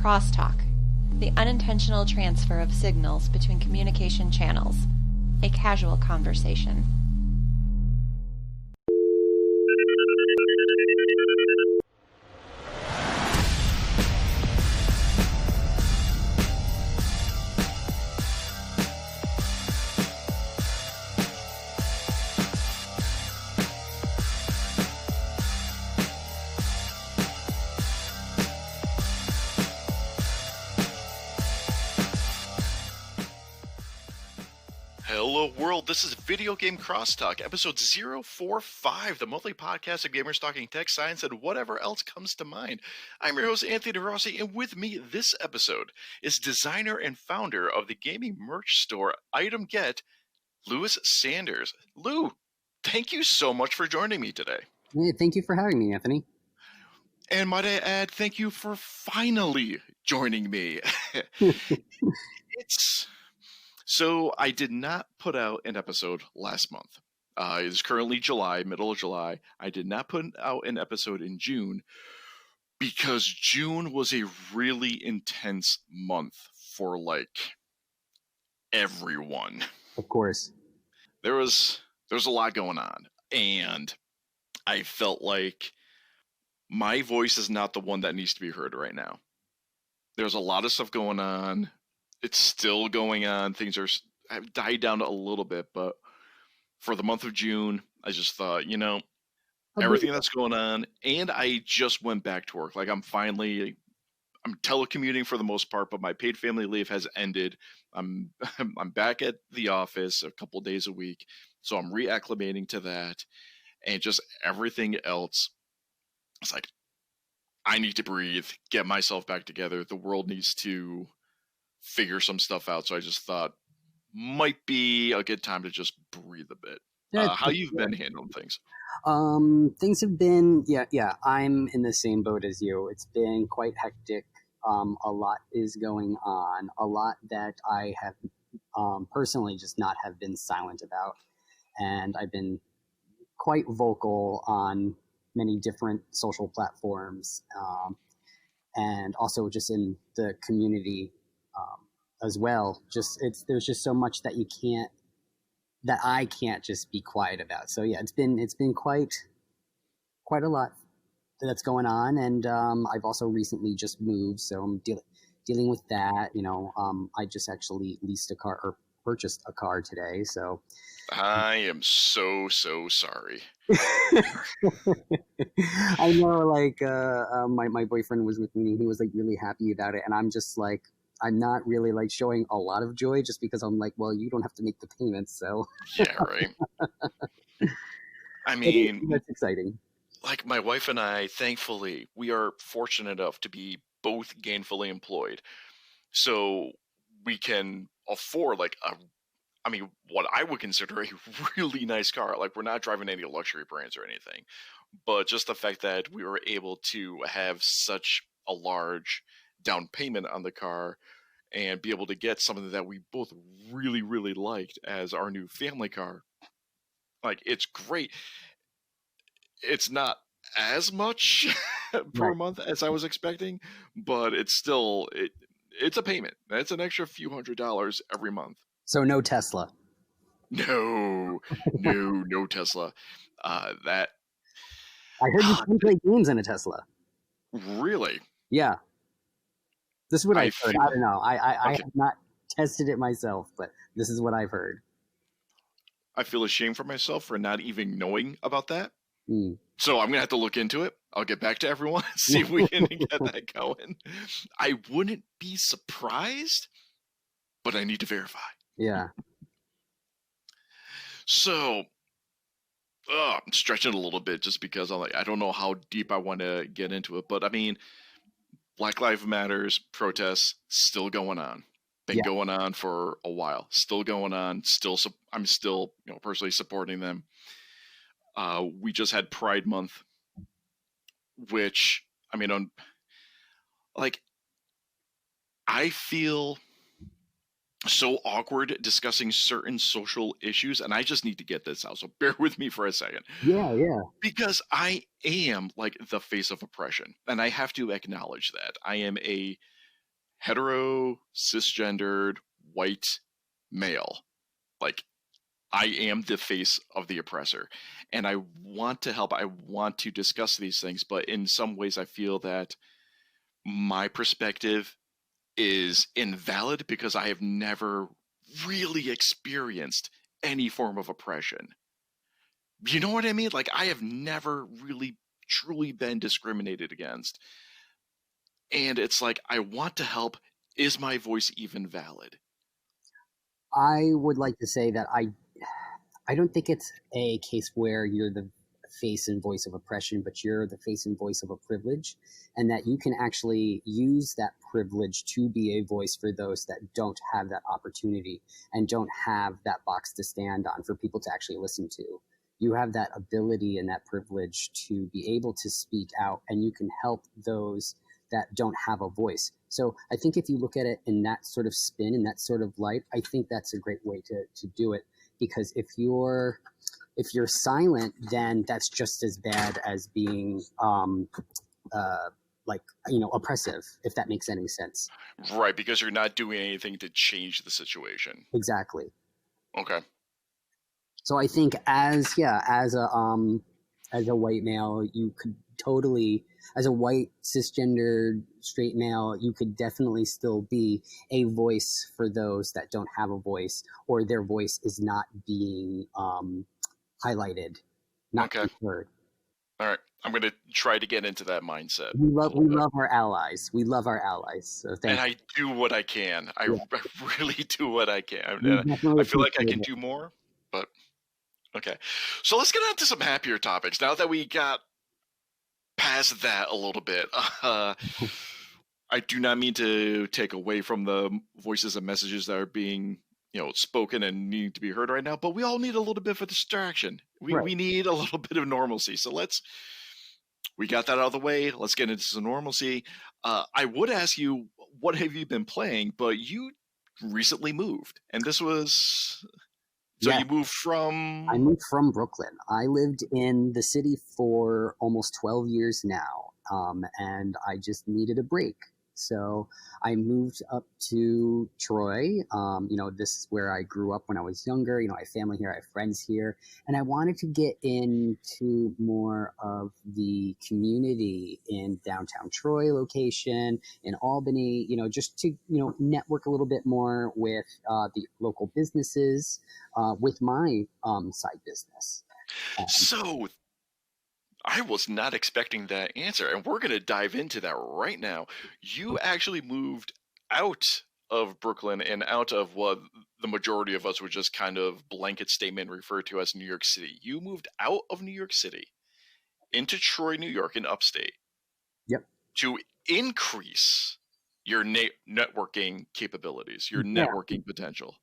Crosstalk, the unintentional transfer of signals between communication channels, a casual conversation. Hello world, this is Video Game Crosstalk, episode 045, the monthly podcast of gamers talking tech, science, and whatever else comes to mind. I'm your host, Anthony Rossi, and with me this episode is designer and founder of the gaming merch store Item Get, Lewis Sanders. Lou, thank you so much for joining me today. Yeah, thank you for having me, Anthony. And might I add, thank you for finally joining me. So I did not put out an episode last month. It is currently July, middle of July. I did not put out an episode in June because June was a really intense month for everyone. Of course. There was a lot going on, and I felt like my voice is not the one that needs to be heard right now. There's a lot of stuff going on. It's still going on. Things have died down a little bit, but for the month of June, I just thought, everything that's going on, and I just went back to work. I'm telecommuting for the most part, but my paid family leave has ended. I'm back at the office a couple days a week, so I'm reacclimating to that, and just everything else. It's like I need to breathe, get myself back together. The world needs to figure some stuff out, so I just thought might be a good time to just breathe a bit. How you've been handling things? Things have been I'm in the same boat as you. It's been quite hectic. A lot is going on, a lot that I have personally just not have been silent about, and I've been quite vocal on many different social platforms, and also just in the community as well. There's just so much that I can't just be quiet about. So yeah, it's been quite a lot that's going on, and I've also recently just moved, so I'm dealing with that. I just actually leased a car or purchased a car today, so I am so sorry. I know, my boyfriend was with me, and he was really happy about it, and I'm just I'm not really showing a lot of joy, just because I'm well, you don't have to make the payments, so yeah, right. I mean, that's exciting. My wife and I, thankfully, we are fortunate enough to be both gainfully employed, so we can afford what I would consider a really nice car. We're not driving any luxury brands or anything, but just the fact that we were able to have such a large down payment on the car and be able to get something that we both really, really liked as our new family car. It's great. It's not as much per month as I was expecting, but it's still, it's a payment. That's an extra few $100s every month. So no Tesla. No Tesla. That I heard you can play games in a Tesla. Really? Yeah. This is what I've heard. I don't know. I have not tested it myself, but this is what I've heard. I feel ashamed for myself for not even knowing about that. Mm. So I'm going to have to look into it. I'll get back to everyone, see if we can get that going. I wouldn't be surprised, but I need to verify. Yeah. So, I'm stretching a little bit just because I don't know how deep I want to get into it. But I mean, Black Lives Matters protests still going on. Been going on for a while. Still going on. I'm still personally supporting them. We just had Pride Month, which I feel so awkward discussing certain social issues, and I just need to get this out, so bear with me for a second. Yeah. Because I am the face of oppression, and I have to acknowledge that. I am a hetero, cisgendered, white male. Like, I am the face of the oppressor, and I want to help. I want to discuss these things, but in some ways I feel that my perspective is invalid because I have never really experienced any form of oppression. You know what I mean? Like, I have never really truly been discriminated against. And it's like, I want to help. Is my voice even valid? I would like to say that I don't think it's a case where you're the face and voice of oppression, but you're the face and voice of a privilege, and that you can actually use that privilege to be a voice for those that don't have that opportunity and don't have that box to stand on for people to actually listen to. You have that ability and that privilege to be able to speak out, and you can help those that don't have a voice. So I think if you look at it in that sort of spin, in that sort of light, I think that's a great way to do it. Because if you're silent, then that's just as bad as being oppressive, if that makes any sense. Right, because you're not doing anything to change the situation. Exactly. Okay. So I think as a white male, you could totally, as a white cisgender straight male, you could definitely still be a voice for those that don't have a voice, or their voice is not being highlighted, not heard. All right, I'm going to try to get into that mindset. We love our allies. We love our allies. So and I do what I can. I really do what I can. I feel like I can do more, but okay. So let's get on to some happier topics. Now that we got past that a little bit, I do not mean to take away from the voices and messages that are being, spoken and need to be heard right now, but we all need a little bit of a distraction. We need a little bit of normalcy. So we got that out of the way. Let's get into some normalcy. I would ask you, what have you been playing? But you recently moved, and this was... So you moved from... I moved from Brooklyn. I lived in the city for almost 12 years now, and I just needed a break. So I moved up to Troy. This is where I grew up when I was younger. I have family here, I have friends here. And I wanted to get into more of the community in downtown Troy location, in Albany, just to, network a little bit more with the local businesses, with my side business. So I was not expecting that answer, and we're going to dive into that right now. You actually moved out of Brooklyn and out of what the majority of us would just kind of blanket statement refer to as New York City. You moved out of New York City into Troy, New York, in upstate. Yep. To increase your networking capabilities, your networking potential.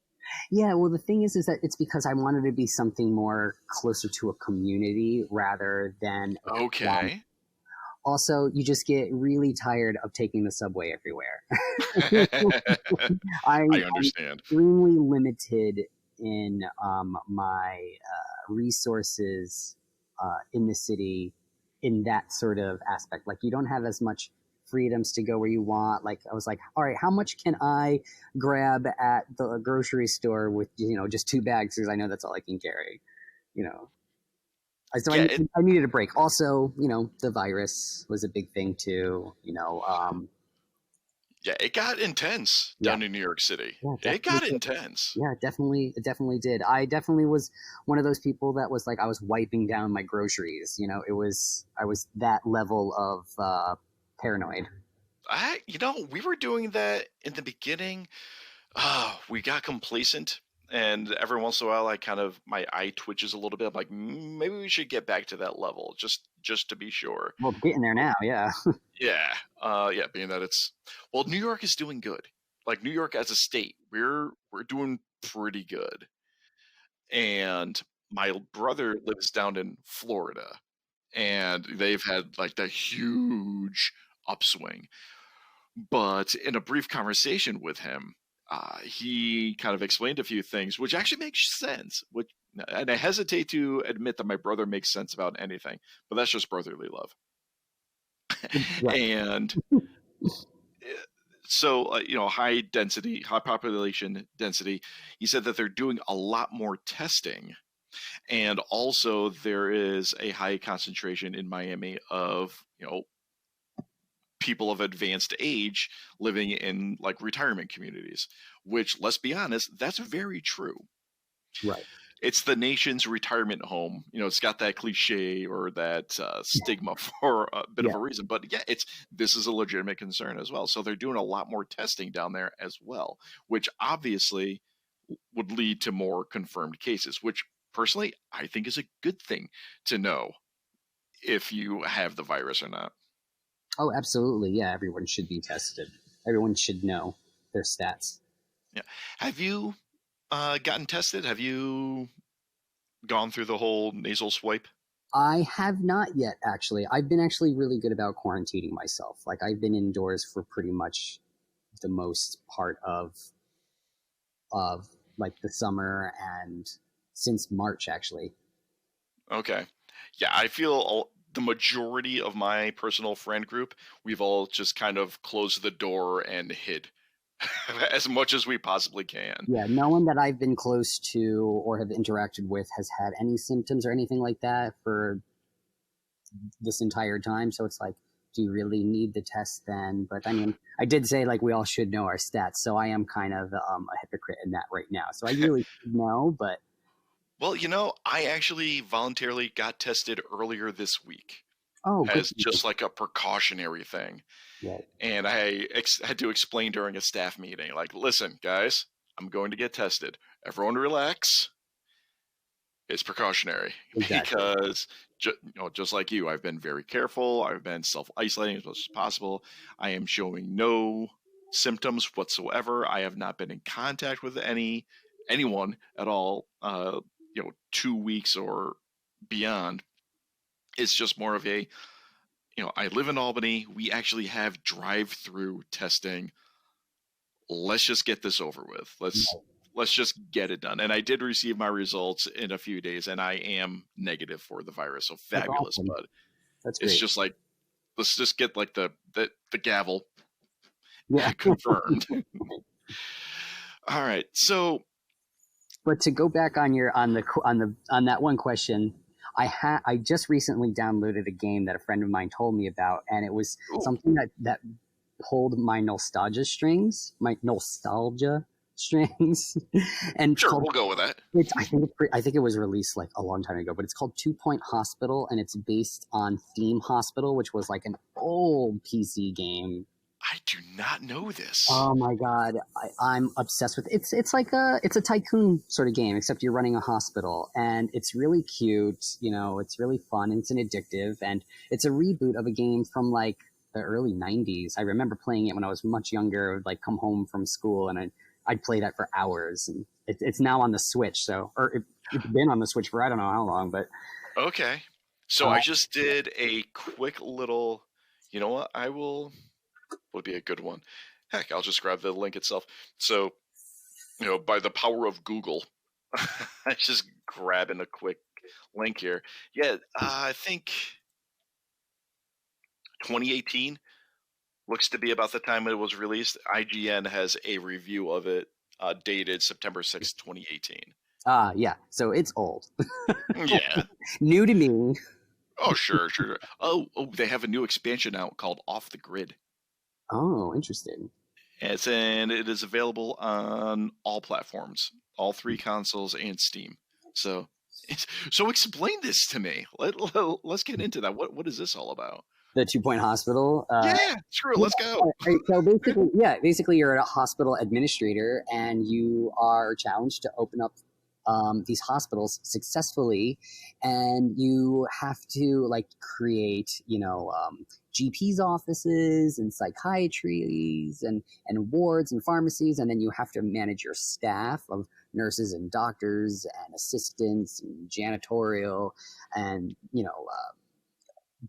Yeah, well, the thing is that it's because I wanted to be something more closer to a community rather than... Okay. Also, you just get really tired of taking the subway everywhere. I understand. I'm extremely limited in my resources in the city in that sort of aspect. Like, you don't have as much freedoms to go where you want. Like, I was like, all right, how much can I grab at the grocery store with, just 2 bags, because I know that's all I can carry, So I needed a break. Also, the virus was a big thing too, Yeah, it got intense down in New York City. Yeah, it got intense. Yeah, it definitely did. I definitely was one of those people that was like, I was wiping down my groceries. I was that level of paranoid. We were doing that in the beginning. We got complacent, and every once in a while, my eye twitches a little bit. I'm like, maybe we should get back to that level, just to be sure. Well, getting there now, yeah. Yeah, being that New York is doing good. Like, New York as a state, we're doing pretty good. And my brother lives down in Florida, and they've had like the huge upswing. But in a brief conversation with him, he kind of explained a few things, which actually makes sense. And I hesitate to admit that my brother makes sense about anything, but that's just brotherly love. And So, high density, high population density. He said that they're doing a lot more testing. And also, there is a high concentration in Miami of, people of advanced age living in like retirement communities, which, let's be honest, that's very true. Right. It's the nation's retirement home. It's got that cliche or that stigma for a bit of a reason. But yeah, this is a legitimate concern as well. So they're doing a lot more testing down there as well, which obviously would lead to more confirmed cases, which personally I think is a good thing to know if you have the virus or not. Oh, absolutely. Yeah, everyone should be tested. Everyone should know their stats. Yeah. Have you gotten tested? Have you gone through the whole nasal swipe? I have not yet, actually. I've been actually really good about quarantining myself. Like, I've been indoors for pretty much the most part of like the summer and since March, actually. Okay. Yeah, I feel the majority of my personal friend group, we've all just kind of closed the door and hid as much as we possibly can. Yeah, no one that I've been close to or have interacted with has had any symptoms or anything like that for this entire time. So it's like, do you really need the test then? But I mean, I did say like we all should know our stats, so I am kind of a hypocrite in that right now. So I really should know, but well, I actually voluntarily got tested earlier this week. Oh, as just like a precautionary thing. Right. And I had to explain during a staff meeting, like, listen, guys, I'm going to get tested. Everyone relax. It's precautionary. Exactly. Because, just like you, I've been very careful. I've been self-isolating as much as possible. I am showing no symptoms whatsoever. I have not been in contact with anyone at all, 2 weeks or beyond. It's just more of a, I live in Albany. We actually have drive-through testing. Let's just get this over with. Let's just get it done. And I did receive my results in a few days, and I am negative for the virus. So fabulous, awesome. bud. That's great. It's just like, let's just get like the gavel confirmed. All right. So, but to go back on that one question. I just recently downloaded a game that a friend of mine told me about, and it was something that pulled my nostalgia strings, and sure, we'll go with that. I think it was released like a long time ago, but it's called 2 Point Hospital, and it's based on Theme Hospital, which was like an old PC game. I do not know this. Oh my god, I'm obsessed with it. It's like it's a tycoon sort of game, except you're running a hospital, and it's really cute. It's really fun. And it's an addictive, and it's a reboot of a game from like the early '90s. I remember playing it when I was much younger. I would like come home from school, and I'd play that for hours. And it's now on the Switch, it's been on the Switch for I don't know how long, but okay. So I just did a quick little. You know what? Would be a good one. Heck, I'll just grab the link itself. So, by the power of Google, I just grabbing a quick link here. Yeah, I think 2018 looks to be about the time it was released. IGN has a review of it dated September 6th, 2018. Yeah. So it's old. Yeah. New to me. Oh, sure. Oh, they have a new expansion out called Off the Grid. Oh, interesting. And it is available on all platforms, all 3 consoles and Steam. So explain this to me. Let's get into that. What is this all about? The 2 Point Hospital. Yeah, sure. Let's go. So basically, you're a hospital administrator, and you are challenged to open up these hospitals successfully, and you have to like create, GPs offices and psychiatries and wards and pharmacies, and then you have to manage your staff of nurses and doctors and assistants and janitorial, and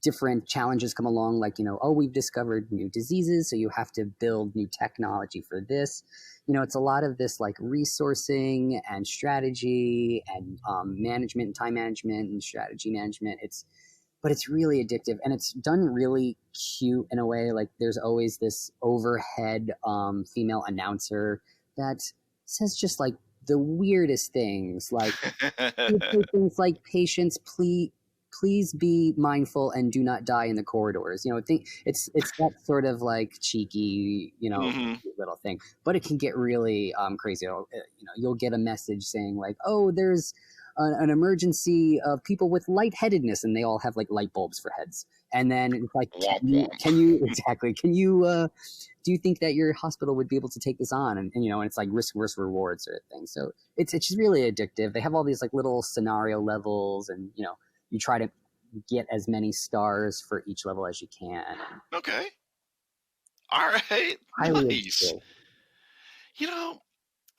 different challenges come along, like we've discovered new diseases, so you have to build new technology for this. It's a lot of this like resourcing and strategy and management and time management and strategy management. but it's really addictive, and it's done really cute in a way. Like there's always this overhead female announcer that says just like the weirdest things, like things like patience, please be mindful and do not die in the corridors. Think it's that sort of like cheeky, little thing, but it can get really crazy. You'll get a message saying like, oh, there's an emergency of people with lightheadedness, and they all have like light bulbs for heads. And then it's like, can you exactly? Can you? Do you think that your hospital would be able to take this on? And it's like risk versus reward sort of thing. So it's just really addictive. They have all these like little scenario levels, and you try to get as many stars for each level as you can. Okay. All right. Nice.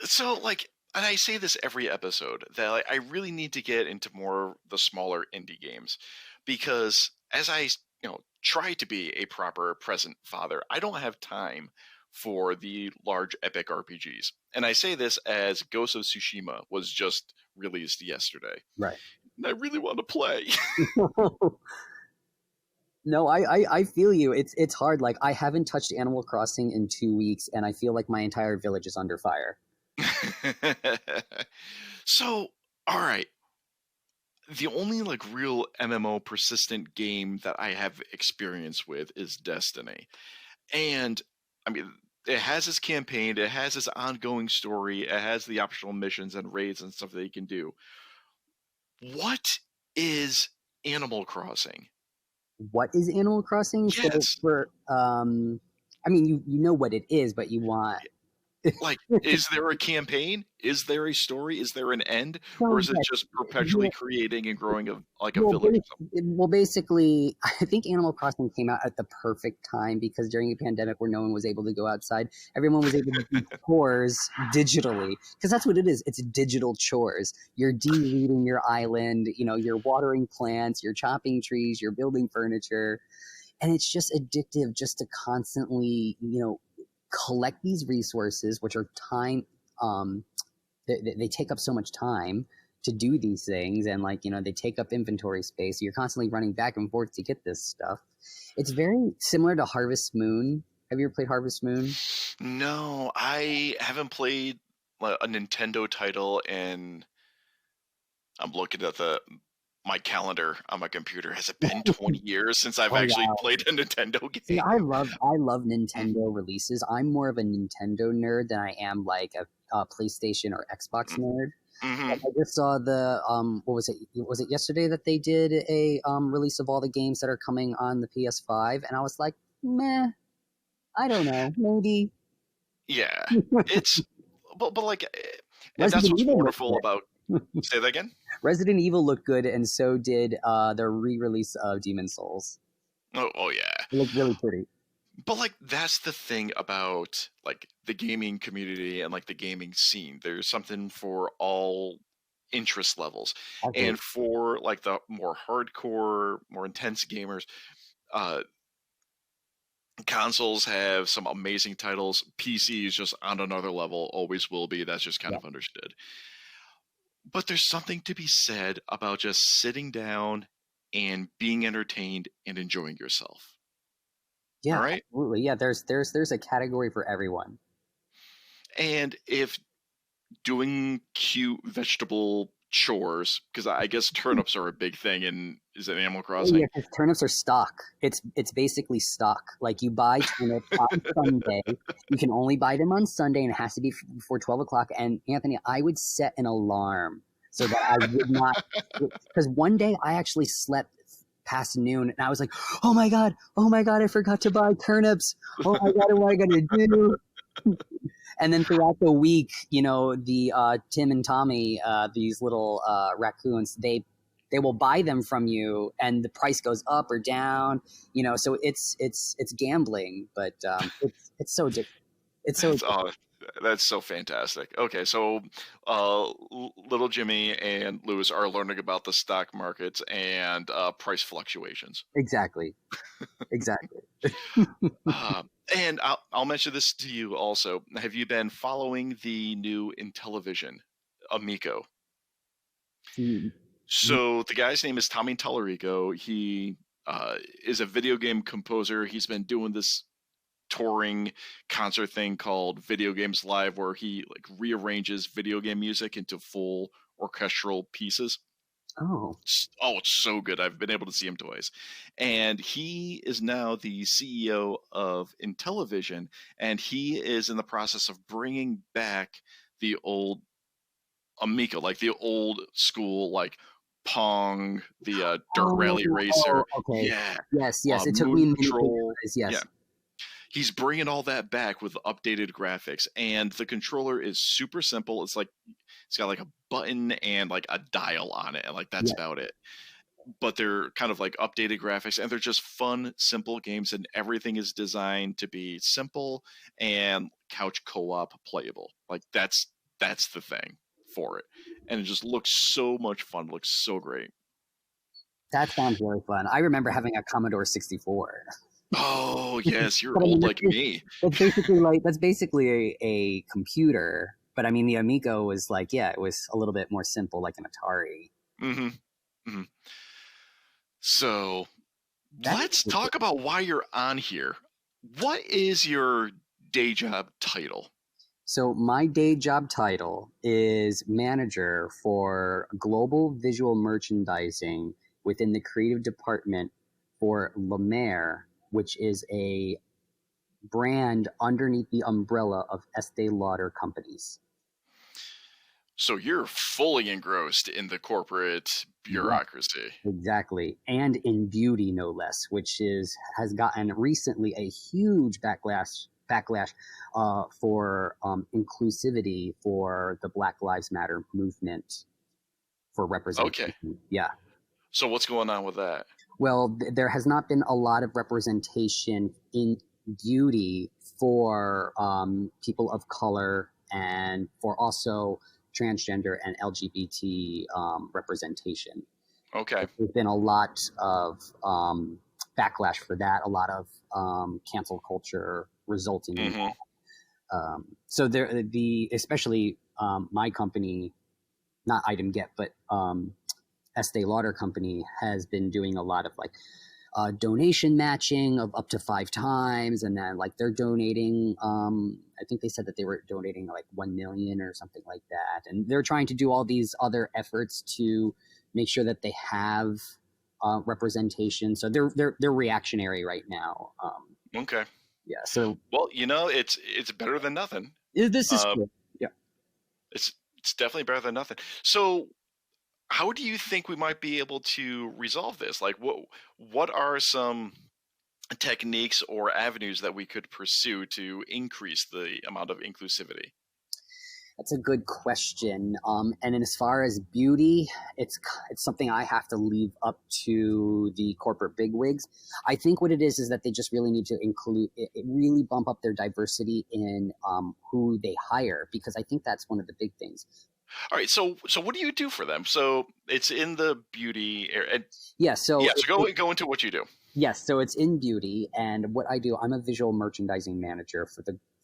So like, and I say this every episode, that like, I really need to get into more the smaller indie games, because as I try to be a proper present father, I don't have time for the large epic RPGs. And I say this as Ghost of Tsushima was just released yesterday. Right. And I really want to play. No, I feel you. It's hard. Like I haven't touched Animal Crossing in 2 weeks, and I feel like my entire village is under fire. So, all right. The only like real MMO persistent game that I have experience with is Destiny. And I mean, it has its campaign, it has its ongoing story, it has the optional missions and raids and stuff that you can do. What is Animal Crossing? What is Animal Crossing? Yes. So I mean, you know what it is, but you want... Like, is there a campaign? Is there a story? Is there an end? Or is it just perpetually creating and growing a village? Well, basically, I think Animal Crossing came out at the perfect time, because during a pandemic where no one was able to go outside, everyone was able to do chores digitally, because that's what it is. It's digital chores. You're de-weeding your island, you're watering plants, you're chopping trees, you're building furniture, and it's just addictive just to constantly, collect these resources, which are time. They take up so much time to do these things, and they take up inventory space. You're constantly running back and forth to get this stuff. It's very similar to Harvest Moon. Have you ever played Harvest Moon? No, I haven't played a Nintendo title, and I'm looking at my calendar on my computer. Has it been 20 years since I've actually played a Nintendo game? See, I love Nintendo releases. I'm more of a Nintendo nerd than I am like a PlayStation or Xbox nerd. Mm-hmm. Like, I just saw the what was it? Was it yesterday that they did a release of all the games that are coming on the PS5? And I was like, meh, I don't know, maybe. Yeah, it's but like that's what's wonderful about. Say that again? Resident Evil looked good, and so did the re-release of Demon's Souls. Oh yeah. It looked really pretty. But like that's the thing about like the gaming community and like the gaming scene. There's something for all interest levels. Okay. And for like the more hardcore, more intense gamers, consoles have some amazing titles. PC is just on another level, always will be. That's just kind of understood. But there's something to be said about just sitting down and being entertained and enjoying yourself. Yeah, all right? Absolutely. Yeah, there's a category for everyone. And if doing cute vegetable chores, because I guess turnips are a big thing in Animal Crossing. Yeah, because turnips are stock. It's basically stock. Like you buy turnips on Sunday. You can only buy them on Sunday, and it has to be before 12 o'clock. And Anthony, I would set an alarm so that I would not, because one day I actually slept past noon, and I was like, oh my god, I forgot to buy turnips. Oh my god, what am I gonna do? And then throughout the week, the Tim and Tommy, these little raccoons, they will buy them from you, and the price goes up or down. So it's gambling, but it's so addictive. That's so fantastic. Okay, so little Jimmy and Lewis are learning about the stock markets and price fluctuations. Exactly. And I'll mention this to you also. Have you been following the new Intellivision, Amico? So the guy's name is Tommy Tallarico. He is a video game composer. He's been doing this touring concert thing called Video Games Live, where he like rearranges video game music into full orchestral pieces. Oh, Oh, it's so good. I've been able to see him twice. And he is now the CEO of Intellivision, and he is in the process of bringing back the old Amiga, like the old school, like Pong, the Dirt Rally Racer. okay. Yeah. Yes. It took me a Moon minute to Patrol. realize. Yes. Yeah. He's bringing all that back with updated graphics, and the controller is super simple. It's like it's got like a button and like a dial on it, and like that's Yeah. about it. But they're kind of like updated graphics, and they're just fun, simple games, and everything is designed to be simple and couch co-op playable. Like that's the thing for it, and it just looks so much fun. Looks so great. That sounds really fun. I remember having a Commodore 64. Oh yes, you're But I mean, old like me. that's basically a computer. But I mean, the Amigo was like, yeah, it was a little bit more simple, like an Atari. Mm-hmm. Mm-hmm. So That's let's cool. talk about why you're on here. What is your day job title? So my day job title is manager for global visual merchandising within the creative department for La Mer, which is a brand underneath the umbrella of Estee Lauder companies. So you're fully engrossed in the corporate bureaucracy. Exactly. And in beauty, no less, which has gotten recently a huge backlash for inclusivity for the Black Lives Matter movement for representation. Okay. Yeah. So what's going on with that? Well, there has not been a lot of representation in beauty for people of color and for also transgender and LGBT representation. Okay. There's been a lot of backlash for that, a lot of cancel culture resulting in that. So especially my company, not Item Get, but Estee Lauder company has been doing a lot of like donation matching of up to 5 times, and then like they're donating. I think they said that they were donating like 1 million or something like that, and they're trying to do all these other efforts to make sure that they have representation. So they're reactionary right now. Okay. Yeah. So Well, it's better than nothing. this is cool. Yeah. It's definitely better than nothing. So how do you think we might be able to resolve this? Like what are some techniques or avenues that we could pursue to increase the amount of inclusivity? That's a good question. And as far as beauty, it's something I have to leave up to the corporate bigwigs. I think what it is that they just really need to really bump up their diversity in who they hire, because I think that's one of the big things. All right, so what do you do for them? So it's in the beauty area. Yeah. So go into what you do. Yes, so it's in beauty, and what I do, I'm a visual merchandising manager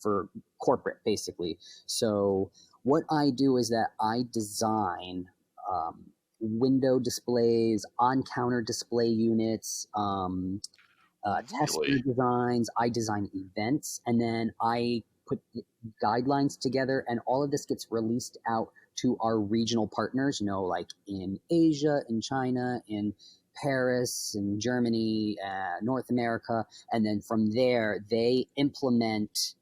for corporate, basically. So what I do is that I design window displays, on-counter display units, tester designs. I design events, and then I put guidelines together, and all of this gets released out to our regional partners, like in Asia, in China, in Paris, in Germany, North America, and then from there they implement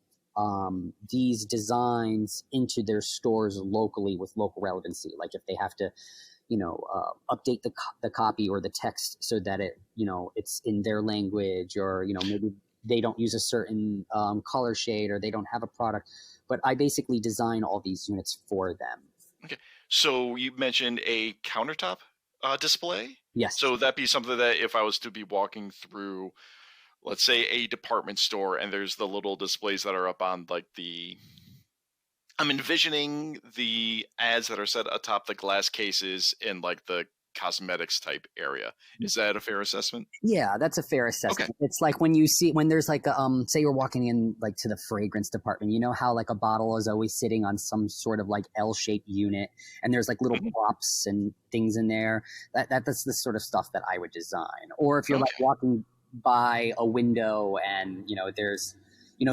these designs into their stores locally with local relevancy. Like if they have to, update the copy or the text so that it's in their language, or maybe they don't use a certain color shade, or they don't have a product. But I basically design all these units for them. Okay, so you mentioned a countertop display. Yes. So that'd be something that if I was to be walking through, let's say, a department store, and there's the little displays that are up on like I'm envisioning the ads that are set atop the glass cases in like the cosmetics type area. Is that a fair assessment? Yeah, that's a fair Okay. assessment. It's like when there's like a say you're walking in like to the fragrance department, you know how like a bottle is always sitting on some sort of like L-shaped unit, and there's like little Mhm. props and things in there. That's the sort of stuff that I would design. Or if you're like Okay. walking by a window and there's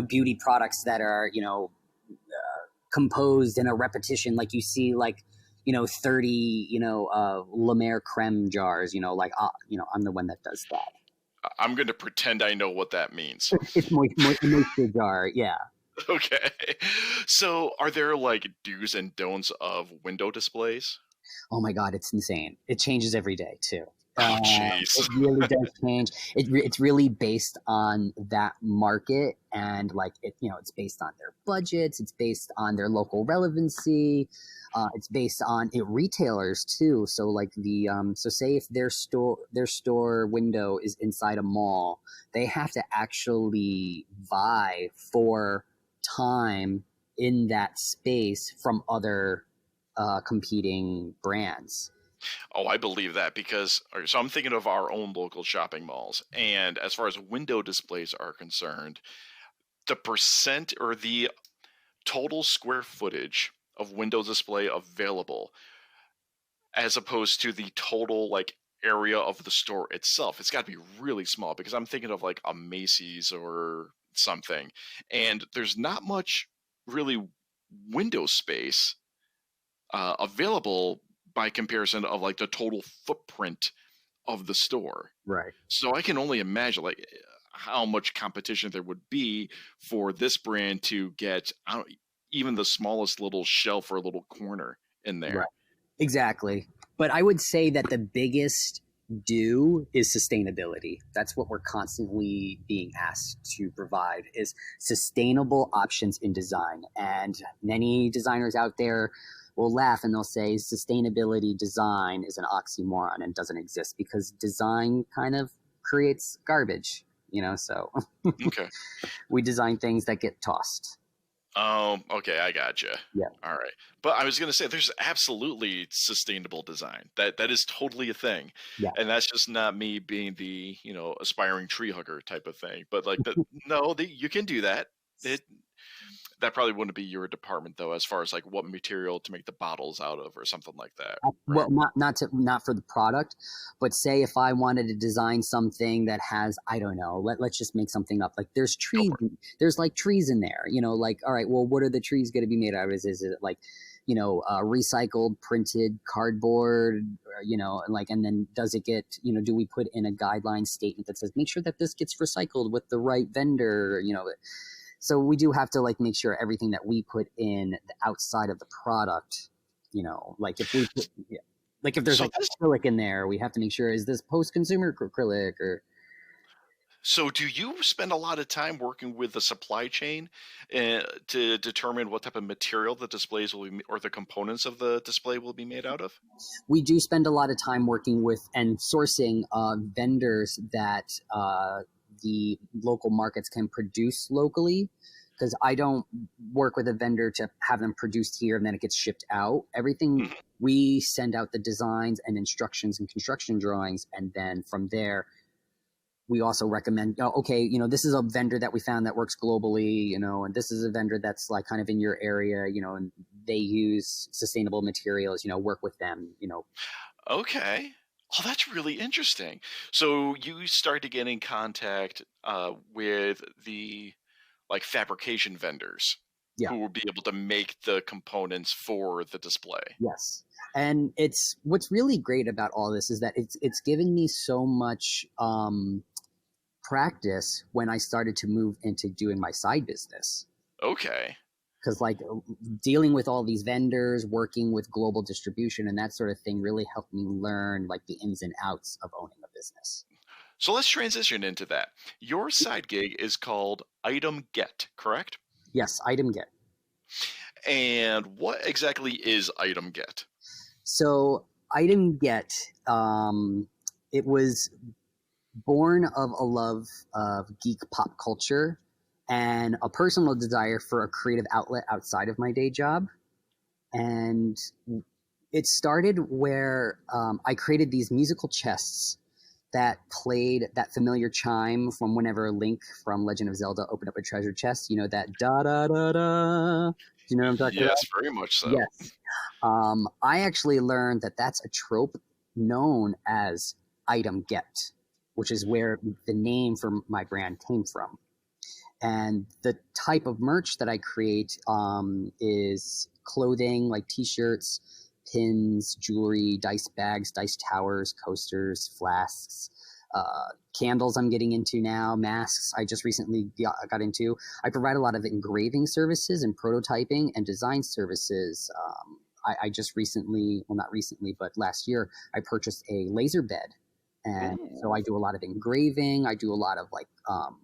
beauty products that are composed in a repetition, like you see like 30 La Mer creme jars, I'm the one that does that. I'm going to pretend I know what that means. It's moisture jar, yeah. Okay. So, are there like do's and don'ts of window displays? Oh my god, it's insane. It changes every day too. Oh, jeez. It really does change. It's really based on that market, and like it's based on their budgets. It's based on their local relevancy. It's based on retailers too. So like so say if their store window is inside a mall, they have to actually vie for time in that space from other competing brands. Oh, I believe that because okay, so I'm thinking of our own local shopping malls, and as far as window displays are concerned, the percent or the total square footage of window display available as opposed to the total like area of the store itself, it's got to be really small because I'm thinking of like a Macy's or something, and there's not much really window space available by comparison of like the total footprint of the store. Right. So I can only imagine like how much competition there would be for this brand to get even the smallest little shelf or little corner in there. Right. Exactly. But I would say that the biggest do is sustainability. That's what we're constantly being asked to provide is sustainable options in design. And many designers out there will laugh and they'll say sustainability design is an oxymoron and doesn't exist because design kind of creates garbage, so Okay. we design things that get tossed. Okay, I gotcha. Yeah. All right. But I was gonna say there's absolutely sustainable design. That is totally a thing. Yeah. And that's just not me being the, aspiring tree hugger type of thing. But like no, you can do that. It that probably wouldn't be your department though, as far as like what material to make the bottles out of or something like that. Right? Well, not for the product, but say if I wanted to design something that has, I don't know, let's just make something up. Like there's Go trees, for it. there's like trees in there, like, all right, well, what are the trees going to be made out of? Is it like, recycled printed cardboard, or, and then does it get, do we put in a guideline statement that says, make sure that this gets recycled with the right vendor, so we do have to like make sure everything that we put in the outside of the product, like if we put, yeah, like if there's So like this acrylic in there, we have to make sure is this post-consumer acrylic or So, do you spend a lot of time working with the supply chain to determine what type of material the displays will be, or the components of the display will be made out of? we do spend a lot of time working with and sourcing vendors that the local markets can produce locally. Because I don't work with a vendor to have them produced here and then it gets shipped out. Everything Mhm. we send out the designs and instructions and construction drawings, and then from there we also recommend, okay, this is a vendor that we found that works globally, and this is a vendor that's like kind of in your area, and they use sustainable materials, work with them. Okay. Oh, that's really interesting. So you start to get in contact with the like fabrication vendors Yeah. who will be able to make the components for the display. Yes. And it's what's really great about all this is that it's given me so much practice when I started to move into doing my side business. Okay. Because like dealing with all these vendors, working with global distribution and that sort of thing really helped me learn like the ins and outs of owning a business. So let's transition into that. Your side gig is called Item Get, correct? Yes, Item Get. And what exactly is Item Get? So Item Get, it was born of a love of geek pop culture and a personal desire for a creative outlet outside of my day job. And it started where I created these musical chests that played that familiar chime from whenever Link from Legend of Zelda opened up a treasure chest. You know, that da da da da. Do you know what I'm talking about? Yes, very much so. Yes. I actually learned that that's a trope known as item get, which is where the name for my brand came from. And the type of merch that I create is clothing like t-shirts, pins, jewelry, dice bags, dice towers, coasters, flasks, candles I'm getting into now, masks I just recently got into. I provide a lot of engraving services and prototyping and design services. I just recently, well, not recently, but last year, I purchased a laser bed. And so I do a lot of engraving. I do a lot of like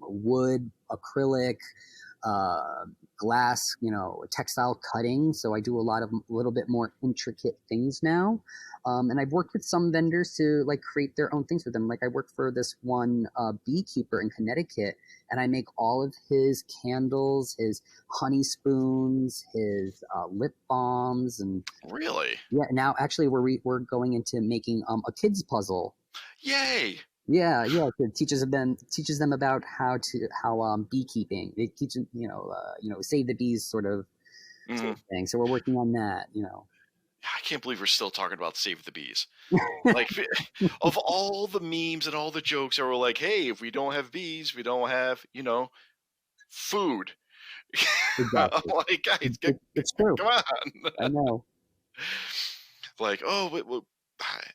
wood, acrylic, glass, textile cutting. So I do a little bit more intricate things now. And I've worked with some vendors to like create their own things for them. Like I work for this one beekeeper in Connecticut, and I make all of his candles, his honey spoons, his lip balms, and Really? yeah. Now actually we're going into making a kids puzzle. Yay! Yeah. It teaches them about how beekeeping. It teaches save the bees sort of thing. So we're working on that. I can't believe we're still talking about Save the Bees. Like, of all the memes and all the jokes that were like, hey, if we don't have bees, we don't have, food. Exactly. I'm like, guys, it's true. come on. I know. Like, well,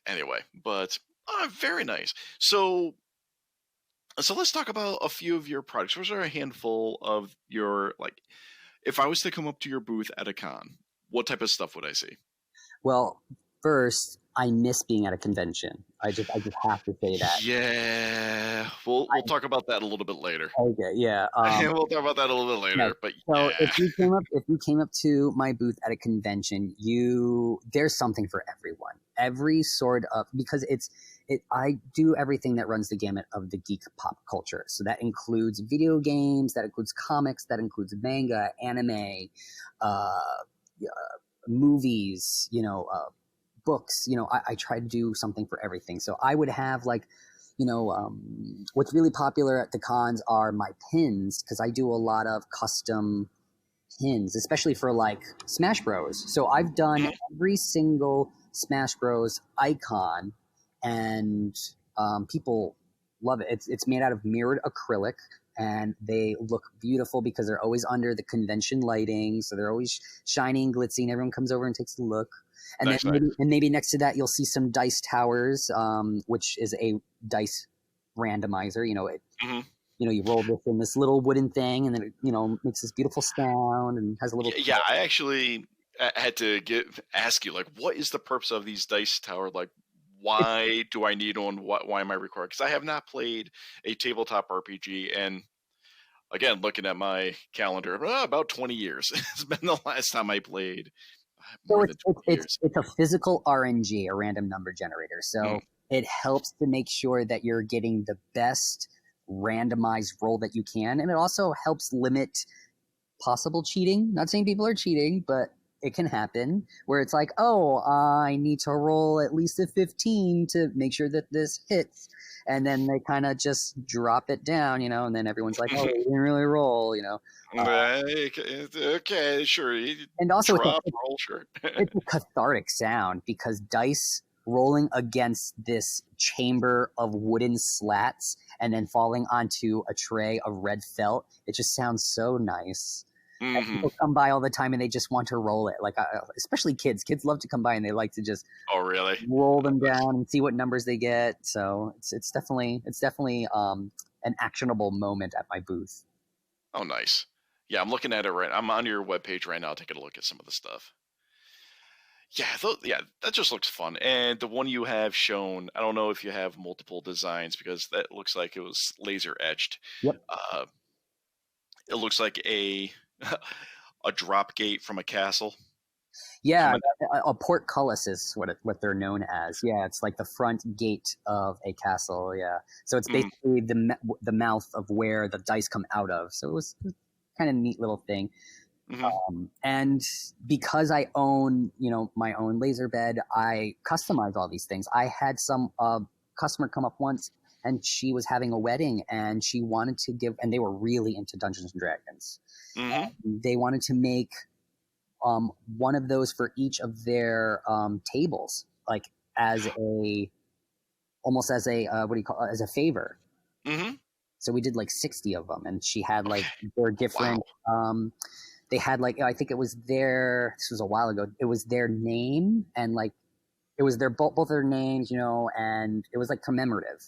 anyway, but very nice. So let's talk about a few of your products. Was there a handful of your, like, if I was to come up to your booth at a con, what type of stuff would I see? Well, first, I miss being at a convention. I just have to say that. Yeah, we'll talk about that a little bit later. Okay, yeah. We'll talk about that a little bit later. Right. But so yeah. if you came up to my booth at a convention, there's something for everyone. Every sort of, because I do everything that runs the gamut of the geek pop culture. So that includes video games, that includes comics, that includes manga, anime, movies, books. I try to do something for everything. So I would have like, what's really popular at the cons are my pins, because I do a lot of custom pins, especially for like Smash Bros. So I've done every single Smash Bros icon, and people love it. It's made out of mirrored acrylic, and they look beautiful because they're always under the convention lighting, so they're always shiny and glitzy, and everyone comes over and takes a look. And Nice, then maybe next to that you'll see some dice towers, which is a dice randomizer. You roll this in this little wooden thing, and then it makes this beautiful sound and has a little. Yeah, I actually had to ask you, like, what is the purpose of these dice tower? Like, why do I need one? Why am I required? Because I have not played a tabletop RPG, and again, looking at my calendar, about 20 years. It's been the last time I played. So it's a physical RNG, a random number generator. So it helps to make sure that you're getting the best randomized roll that you can, and it also helps limit possible cheating. Not saying people are cheating, but it can happen where it's like, oh, I need to roll at least a 15 to make sure that this hits. And then they kind of just drop it down, and then everyone's like, oh, you didn't really roll, okay, sure. And also, roll, sure. It's a cathartic sound because dice rolling against this chamber of wooden slats and then falling onto a tray of red felt, it just sounds so nice. And people come by all the time and they just want to roll it. Like, especially kids. Kids love to come by and they like to just roll them down and see what numbers they get. So it's definitely an actionable moment at my booth. Oh, nice. Yeah, I'm looking at it right. I'm on your webpage right now, taking a look at some of the stuff. Yeah, that just looks fun. And the one you have shown, I don't know if you have multiple designs because that looks like it was laser etched. Yep. It looks like a drop gate from a castle. Yeah, a portcullis is what they're known as. Yeah, it's like the front gate of a castle. Yeah, so it's basically the mouth of where the dice come out of. So it was kind of a neat little thing. And because I own, my own laser bed, I customize all these things. I had some customer come up once, and she was having a wedding, and she wanted to give, and they were really into Dungeons and Dragons. They wanted to make one of those for each of their tables, like almost as a what do you call it, as a favor. So we did like 60 of them, and she had like their different. Wow. They had like, I think it was this was a while ago. It was their name, and like it was their both their names, and it was like commemorative.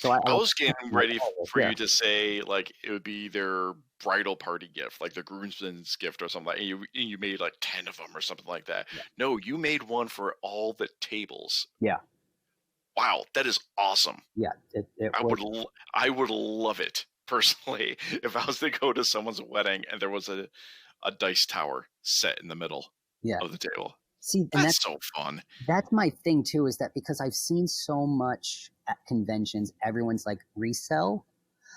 So I was getting ready for you to say like it would be their bridal party gift, like the groomsman's gift or something like that. And you made like 10 of them or something like that. Yeah. No, you made one for all the tables. Yeah. Wow, that is awesome. Yeah, I would love it personally if I was to go to someone's wedding and there was a dice tower set in the middle of the table. See, that's so fun. That's my thing too, is that because I've seen so much at conventions, everyone's like resell.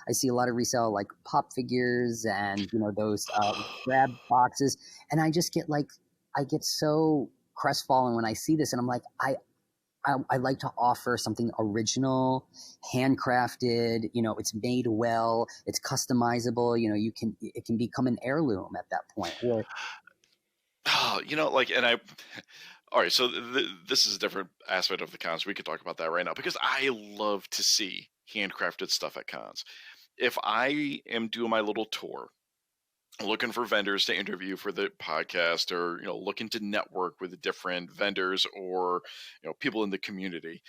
I see a lot of resell like pop figures and those grab boxes, and I just get I get so crestfallen when I see this, and I'm like, I like to offer something original, handcrafted. It's made well, it's customizable. It can become an heirloom at that point. Or, all right, so this is a different aspect of the cons. We could talk about that right now because I love to see handcrafted stuff at cons. If I am doing my little tour, looking for vendors to interview for the podcast, or looking to network with different vendors or people in the community,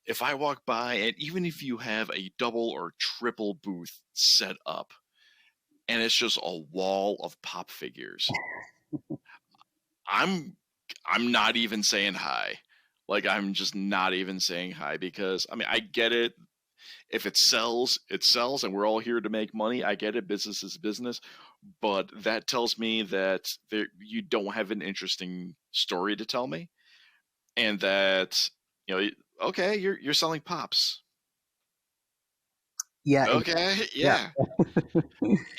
if I walk by, and even if you have a double or triple booth set up and it's just a wall of pop figures, I'm not even saying hi. Like, I'm just not even saying hi, because I get it. If it sells, it sells, and we're all here to make money. I get it. Business is business. But that tells me that you don't have an interesting story to tell me. And that, okay, you're selling pops. Yeah. Okay. Yeah.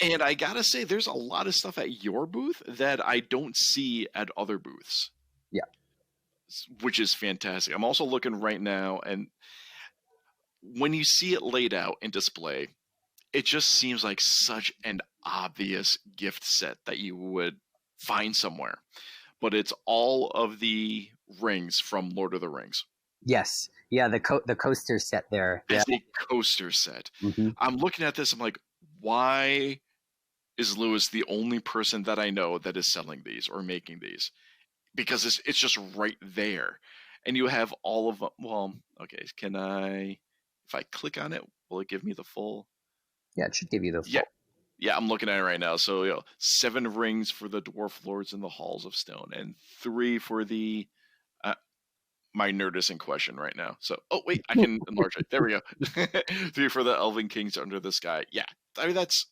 And I gotta say, there's a lot of stuff at your booth that I don't see at other booths. Yeah. Which is fantastic. I'm also looking right now, and when you see it laid out in display, it just seems like such an obvious gift set that you would find somewhere. But it's all of the rings from Lord of the Rings. Yes. Yeah, the coaster set there. It's a coaster set. I'm looking at this, I'm like, why is Lewis the only person that I know that is selling these or making these? Because it's just right there. And you have all of them. Well, okay, if I click on it, will it give me the full? Yeah, it should give you the full. Yeah, I'm looking at it right now. So 7 rings for the Dwarf Lords in the Halls of Stone, and 3 for the my nerd is in question right now. So, wait, I can enlarge it. There we go. 3 for the Elven Kings Under the Sky. Yeah, that's...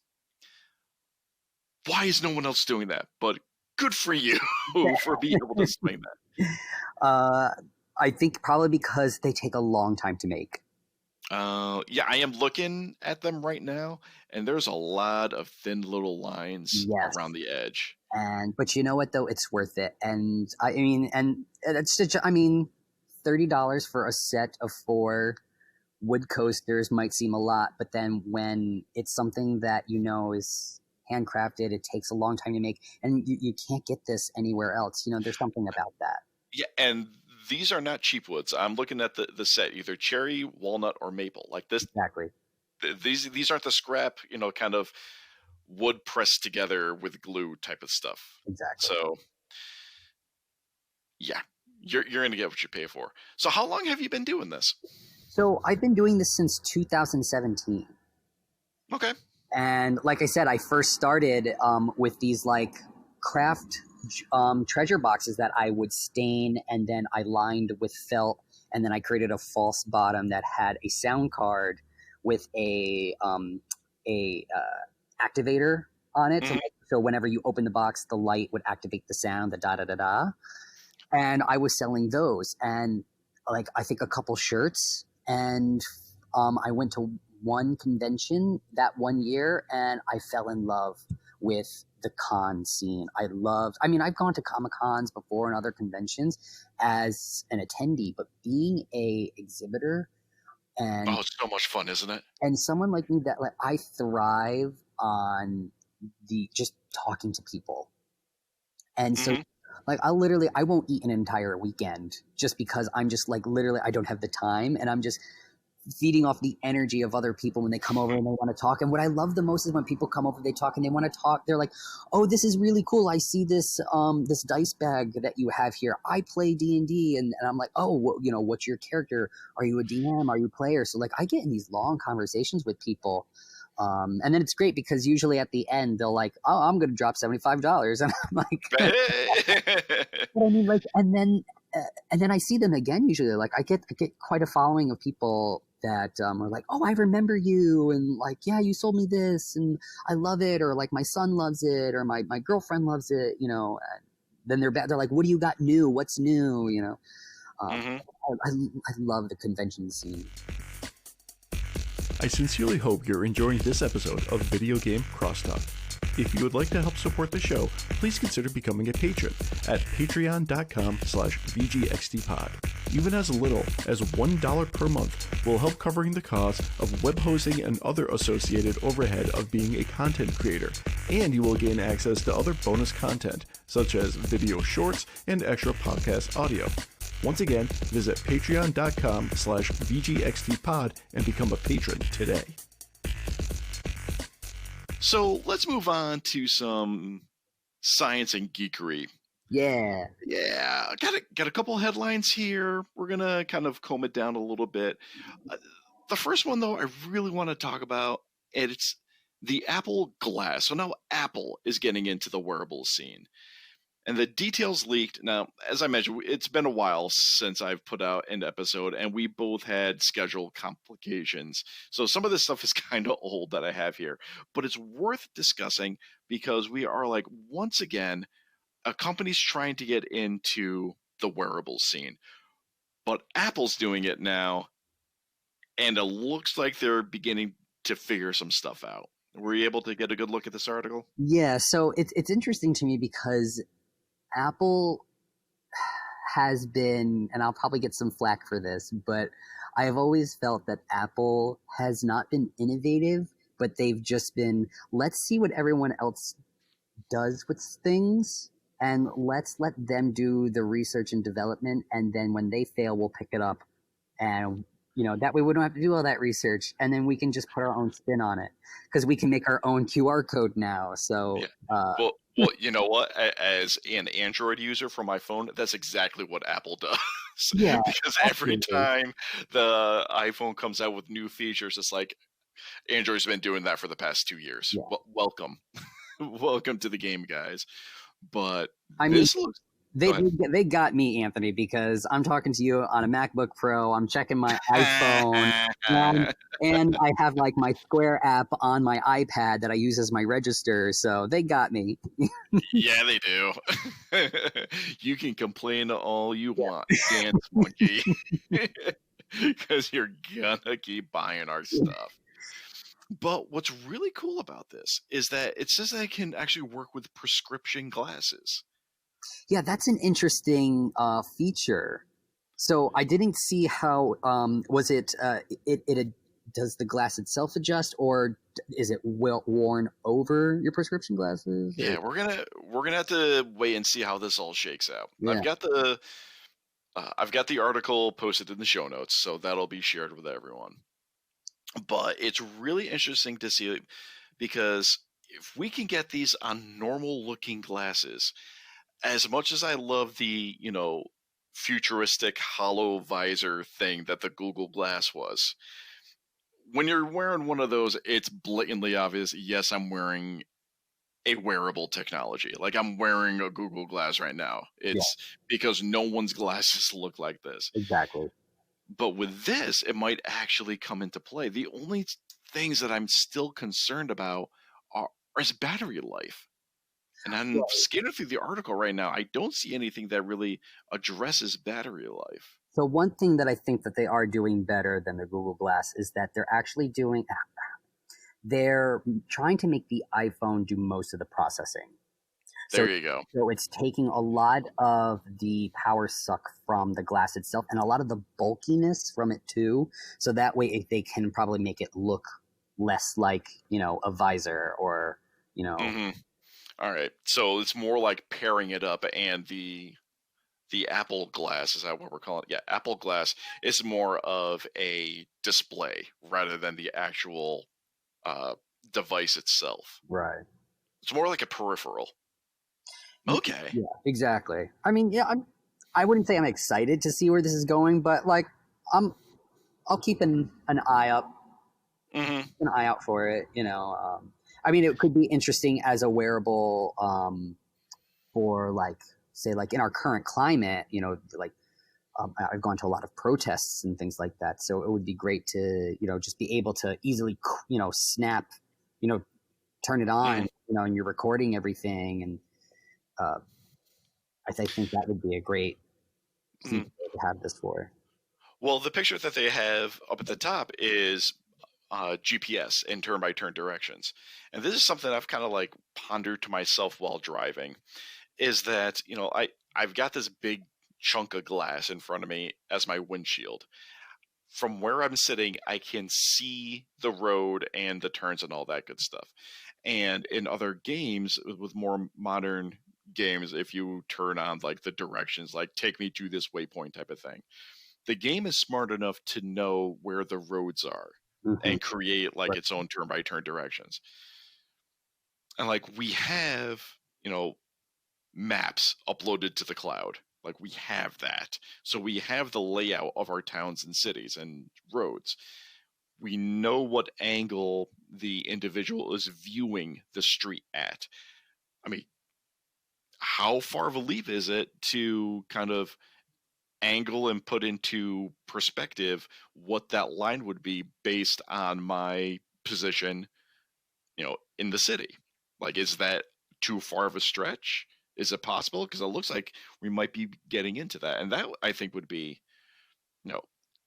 Why is no one else doing that? But good for you for being able to explain that. I think probably because they take a long time to make. Yeah, I am looking at them right now, and there's a lot of thin little lines around the edge. But you know what, though? It's worth it. And it's such, $30 for a set of 4 wood coasters might seem a lot, but then when it's something that is handcrafted, it takes a long time to make, and you can't get this anywhere else. There's something about that. Yeah, and these are not cheap woods. I'm looking at the set, either cherry, walnut, or maple. Like this. Exactly. These aren't the scrap, kind of wood pressed together with glue type of stuff. Exactly. So, yeah, you're going to get what you pay for. So how long have you been doing this? So I've been doing this since 2017. Okay. And like I said, I first started with these like craft treasure boxes that I would stain, and then I lined with felt, and then I created a false bottom that had a sound card with a activator on it. Mm-hmm. So whenever you open the box, the light would activate the sound, the da-da-da-da. And I was selling those, and like I think a couple shirts, and I went to one convention that one year, and I fell in love with the con scene. I mean, I've gone to Comic-Cons before and other conventions as an attendee, but being a exhibitor and Oh, it's so much fun, isn't it? someone like me that, like, I thrive on the just talking to people. And so, Mm-hmm. like, I won't eat an entire weekend just because I'm just like, literally, I don't have the time, and I'm just feeding off the energy of other people when they come over and they want to talk. And what I love the most is when people come over, they talk and they want to talk. They're like, "Oh, this is really cool. I see this this dice bag that you have here. I play D&D." And I'm like, "Oh, what's your character? Are you a DM? Are you a player?" So, like, I get in these long conversations with people. And then it's great because usually at the end they'll like, "Oh, I'm going to drop $75," and I'm like, but I mean, like, and then I see them again. Usually, like, I get quite a following of people that are like, "Oh, I remember you," and like, "Yeah, you sold me this, and I love it," or like, "My son loves it," or my girlfriend loves it. Then they're like, "What do you got new? What's new?" Mm-hmm. I love the convention scene. I sincerely hope you're enjoying this episode of Video Game Crosstalk. If you would like to help support the show, please consider becoming a patron at patreon.com/VGXTpod. Even as little as $1 per month will help covering the cost of web hosting and other associated overhead of being a content creator, and you will gain access to other bonus content, such as video shorts and extra podcast audio. Once again, visit patreon.com/VGXTpod and become a patron today. So let's move on to some science and geekery. Yeah. Yeah, got a couple headlines here. We're gonna kind of comb it down a little bit. The first one, though, I really want to talk about, and it's the Apple Glass. So now Apple is getting into the wearables scene. And the details leaked. Now, as I mentioned, it's been a while since I've put out an episode, and we both had schedule complications. So some of this stuff is kind of old that I have here, but it's worth discussing because we are, like, once again, a company's trying to get into the wearables scene. But Apple's doing it now, and it looks like they're beginning to figure some stuff out. Were you able to get a good look at this article? Yeah, so it's interesting to me because Apple has been, and I'll probably get some flack for this, but I have always felt that Apple has not been innovative, but they've just been, let's see what everyone else does with things, and let's let them do the research and development, and then when they fail, we'll pick it up. And that way we don't have to do all that research, and then we can just put our own spin on it because we can make our own QR code now. So, yeah. Well, you know what? As an Android user for my phone, that's exactly what Apple does. Yeah, because every time the iPhone comes out with new features, it's like Android's been doing that for the past 2 years. Yeah. Welcome, welcome to the game, guys. But I mean, they got me, Anthony, because I'm talking to you on a MacBook Pro. I'm checking my iPhone, and I have like my Square app on my iPad that I use as my register. So they got me. Yeah, they do. You can complain all you want, Dance Monkey, because you're gonna keep buying our stuff. But what's really cool about this is that it says that it can actually work with prescription glasses. Yeah, that's an interesting feature. So I didn't see how was it. Does the glass itself adjust, or is it worn over your prescription glasses? Yeah, we're gonna have to wait and see how this all shakes out. Yeah. I've got the article posted in the show notes, so that'll be shared with everyone. But it's really interesting to see, because if we can get these on normal looking glasses, as much as I love the, futuristic hollow visor thing that the Google Glass was, when you're wearing one of those, it's blatantly obvious, yes, I'm wearing a wearable technology. Like, I'm wearing a Google Glass right now. It's because no one's glasses look like this. Exactly. But with this, it might actually come into play. The only things that I'm still concerned about is battery life. And I'm scanning through the article right now. I don't see anything that really addresses battery life. So one thing that I think that they are doing better than the Google Glass is that they're actually they're trying to make the iPhone do most of the processing. There you go. So it's taking a lot of the power suck from the glass itself and a lot of the bulkiness from it too. So that way they can probably make it look less like, a visor or, Mm-hmm. All right. So it's more like pairing it up, and the Apple Glass, is that what we're calling it? Yeah, Apple Glass is more of a display rather than the actual device itself. Right. It's more like a peripheral. Okay. Yeah, exactly. I mean, yeah, I wouldn't say I'm excited to see where this is going, but like, I'll keep an eye up, Mm-hmm. an eye out for it. I mean, it could be interesting as a wearable for like, say, like in our current climate. Like I've gone to a lot of protests and things like that, so it would be great to just be able to easily snap, turn it on, and you're recording everything and. I think that would be a great thing to have this for. Well, the picture that they have up at the top is GPS and turn-by-turn directions. And this is something I've kind of like pondered to myself while driving, is that, I've got this big chunk of glass in front of me as my windshield. From where I'm sitting, I can see the road and the turns and all that good stuff. And in other games, with more modern games, if you turn on like the directions, like take me to this waypoint type of thing, the game is smart enough to know where the roads are and create like its own turn-by-turn directions. And like we have, maps uploaded to the cloud. Like we have that. So we have the layout of our towns and cities and roads. We know what angle the individual is viewing the street at. I mean, how far of a leap is it to kind of angle and put into perspective what that line would be based on my position, in the city? Like, is that too far of a stretch? Is it possible? Because it looks like we might be getting into that. And that, I think, would be,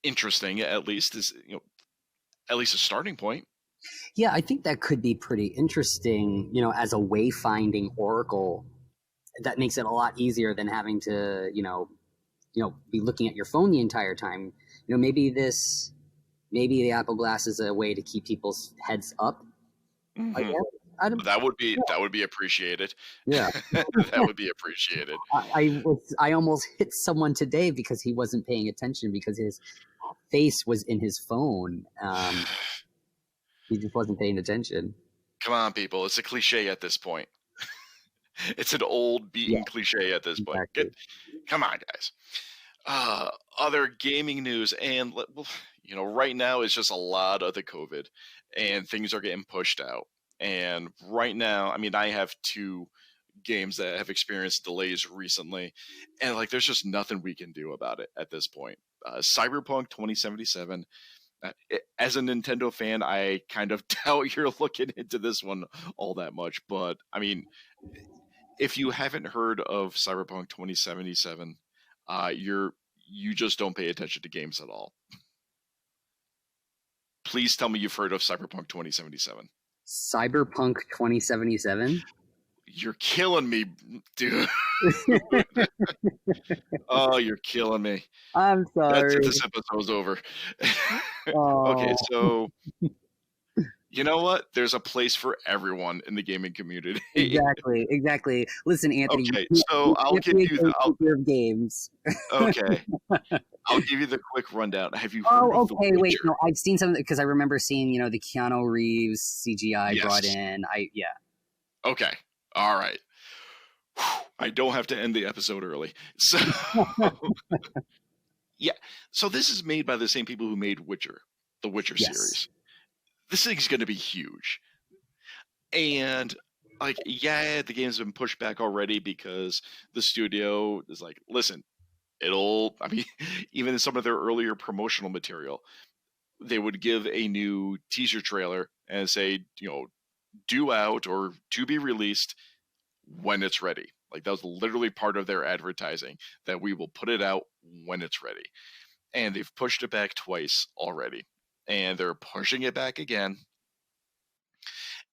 interesting, at least at least a starting point. Yeah, I think that could be pretty interesting, as a wayfinding oracle. That makes it a lot easier than having to, be looking at your phone the entire time. Maybe the Apple Glass is a way to keep people's heads up. Mm-hmm. That would be appreciated. Yeah, that would be appreciated. I almost hit someone today because he wasn't paying attention because his face was in his phone. He just wasn't paying attention. Come on, people! It's a cliche at this point. It's an old beaten cliche at this point. Exactly. Come on, guys. Other gaming news, and right now it's just a lot of the COVID, and things are getting pushed out. And right now, I mean, I have 2 games that have experienced delays recently, and like, there's just nothing we can do about it at this point. Cyberpunk 2077. As a Nintendo fan, I kind of doubt you're looking into this one all that much, but I mean, if you haven't heard of Cyberpunk 2077, you just don't pay attention to games at all. Please tell me you've heard of Cyberpunk 2077. Cyberpunk 2077? You're killing me, dude. Oh, you're killing me. I'm sorry. This episode's over. Okay, so you know what? There's a place for everyone in the gaming community. Exactly. Listen, Anthony. Okay, so I'll give you the games. Okay, I'll give you the quick rundown. Have you heard of The Witcher? Wait, no, I've seen something because I remember seeing, the Keanu Reeves CGI brought in. Okay, all right. I don't have to end the episode early. So, yeah. So this is made by the same people who made the Witcher series. This thing's going to be huge. And like, the game's been pushed back already because the studio is like, listen, even in some of their earlier promotional material, they would give a new teaser trailer and say, due out or to be released when it's ready. Like, that was literally part of their advertising, that we will put it out when it's ready. And they've pushed it back twice already. And they're pushing it back again.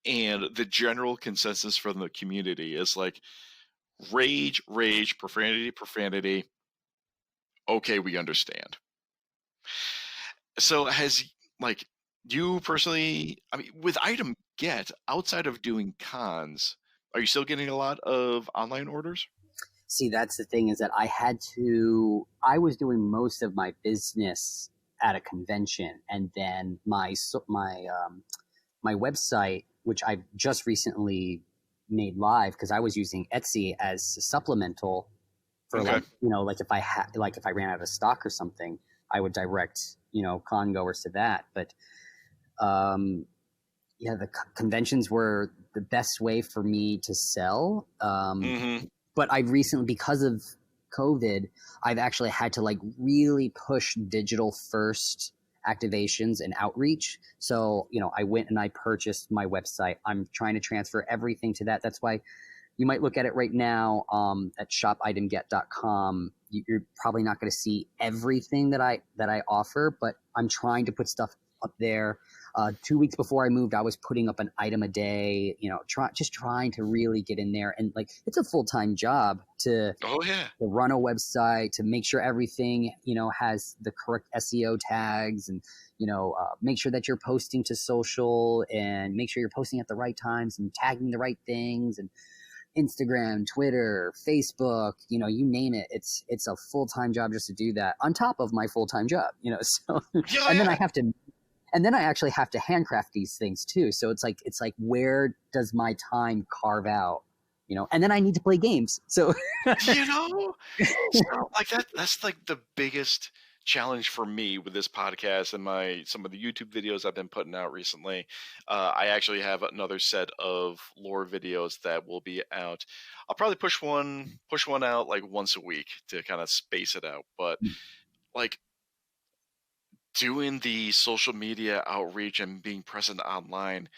And the general consensus from the community is like rage, rage, profanity, profanity. Okay, we understand. So has like you personally, I mean, with Item Get, outside of doing cons, are you still getting a lot of online orders? See, that's the thing, is that I was doing most of my business at a convention, and then my website, which I've just recently made live, because I was using Etsy as a supplemental for Okay. like if I ran out of stock or something, I would direct con goers to that. But yeah, the conventions were the best way for me to sell. Mm-hmm. But I recently, because of COVID, I've actually had to like really push digital first activations and outreach. So, I went and I purchased my website. I'm trying to transfer everything to that. That's why you might look at it right now at shopitemget.com. You're probably not going to see everything that I offer, but I'm trying to put stuff up there. 2 weeks before I moved, I was putting up an item a day, just trying to really get in there. And like, it's a full-time job to Oh yeah. run a website, to make sure everything, has the correct SEO tags, and, make sure that you're posting to social, and make sure you're posting at the right times and tagging the right things, and Instagram, Twitter, Facebook, you name it. It's a full-time job just to do that on top of my full-time job, so, Yeah, and then yeah. I actually have to handcraft these things too. So it's like, where does my time carve out, and then I need to play games. So, So like that's like the biggest challenge for me with this podcast and some of the YouTube videos I've been putting out recently. I actually have another set of lore videos that will be out. I'll probably push one out like once a week to kind of space it out. But like doing the social media outreach and being present online,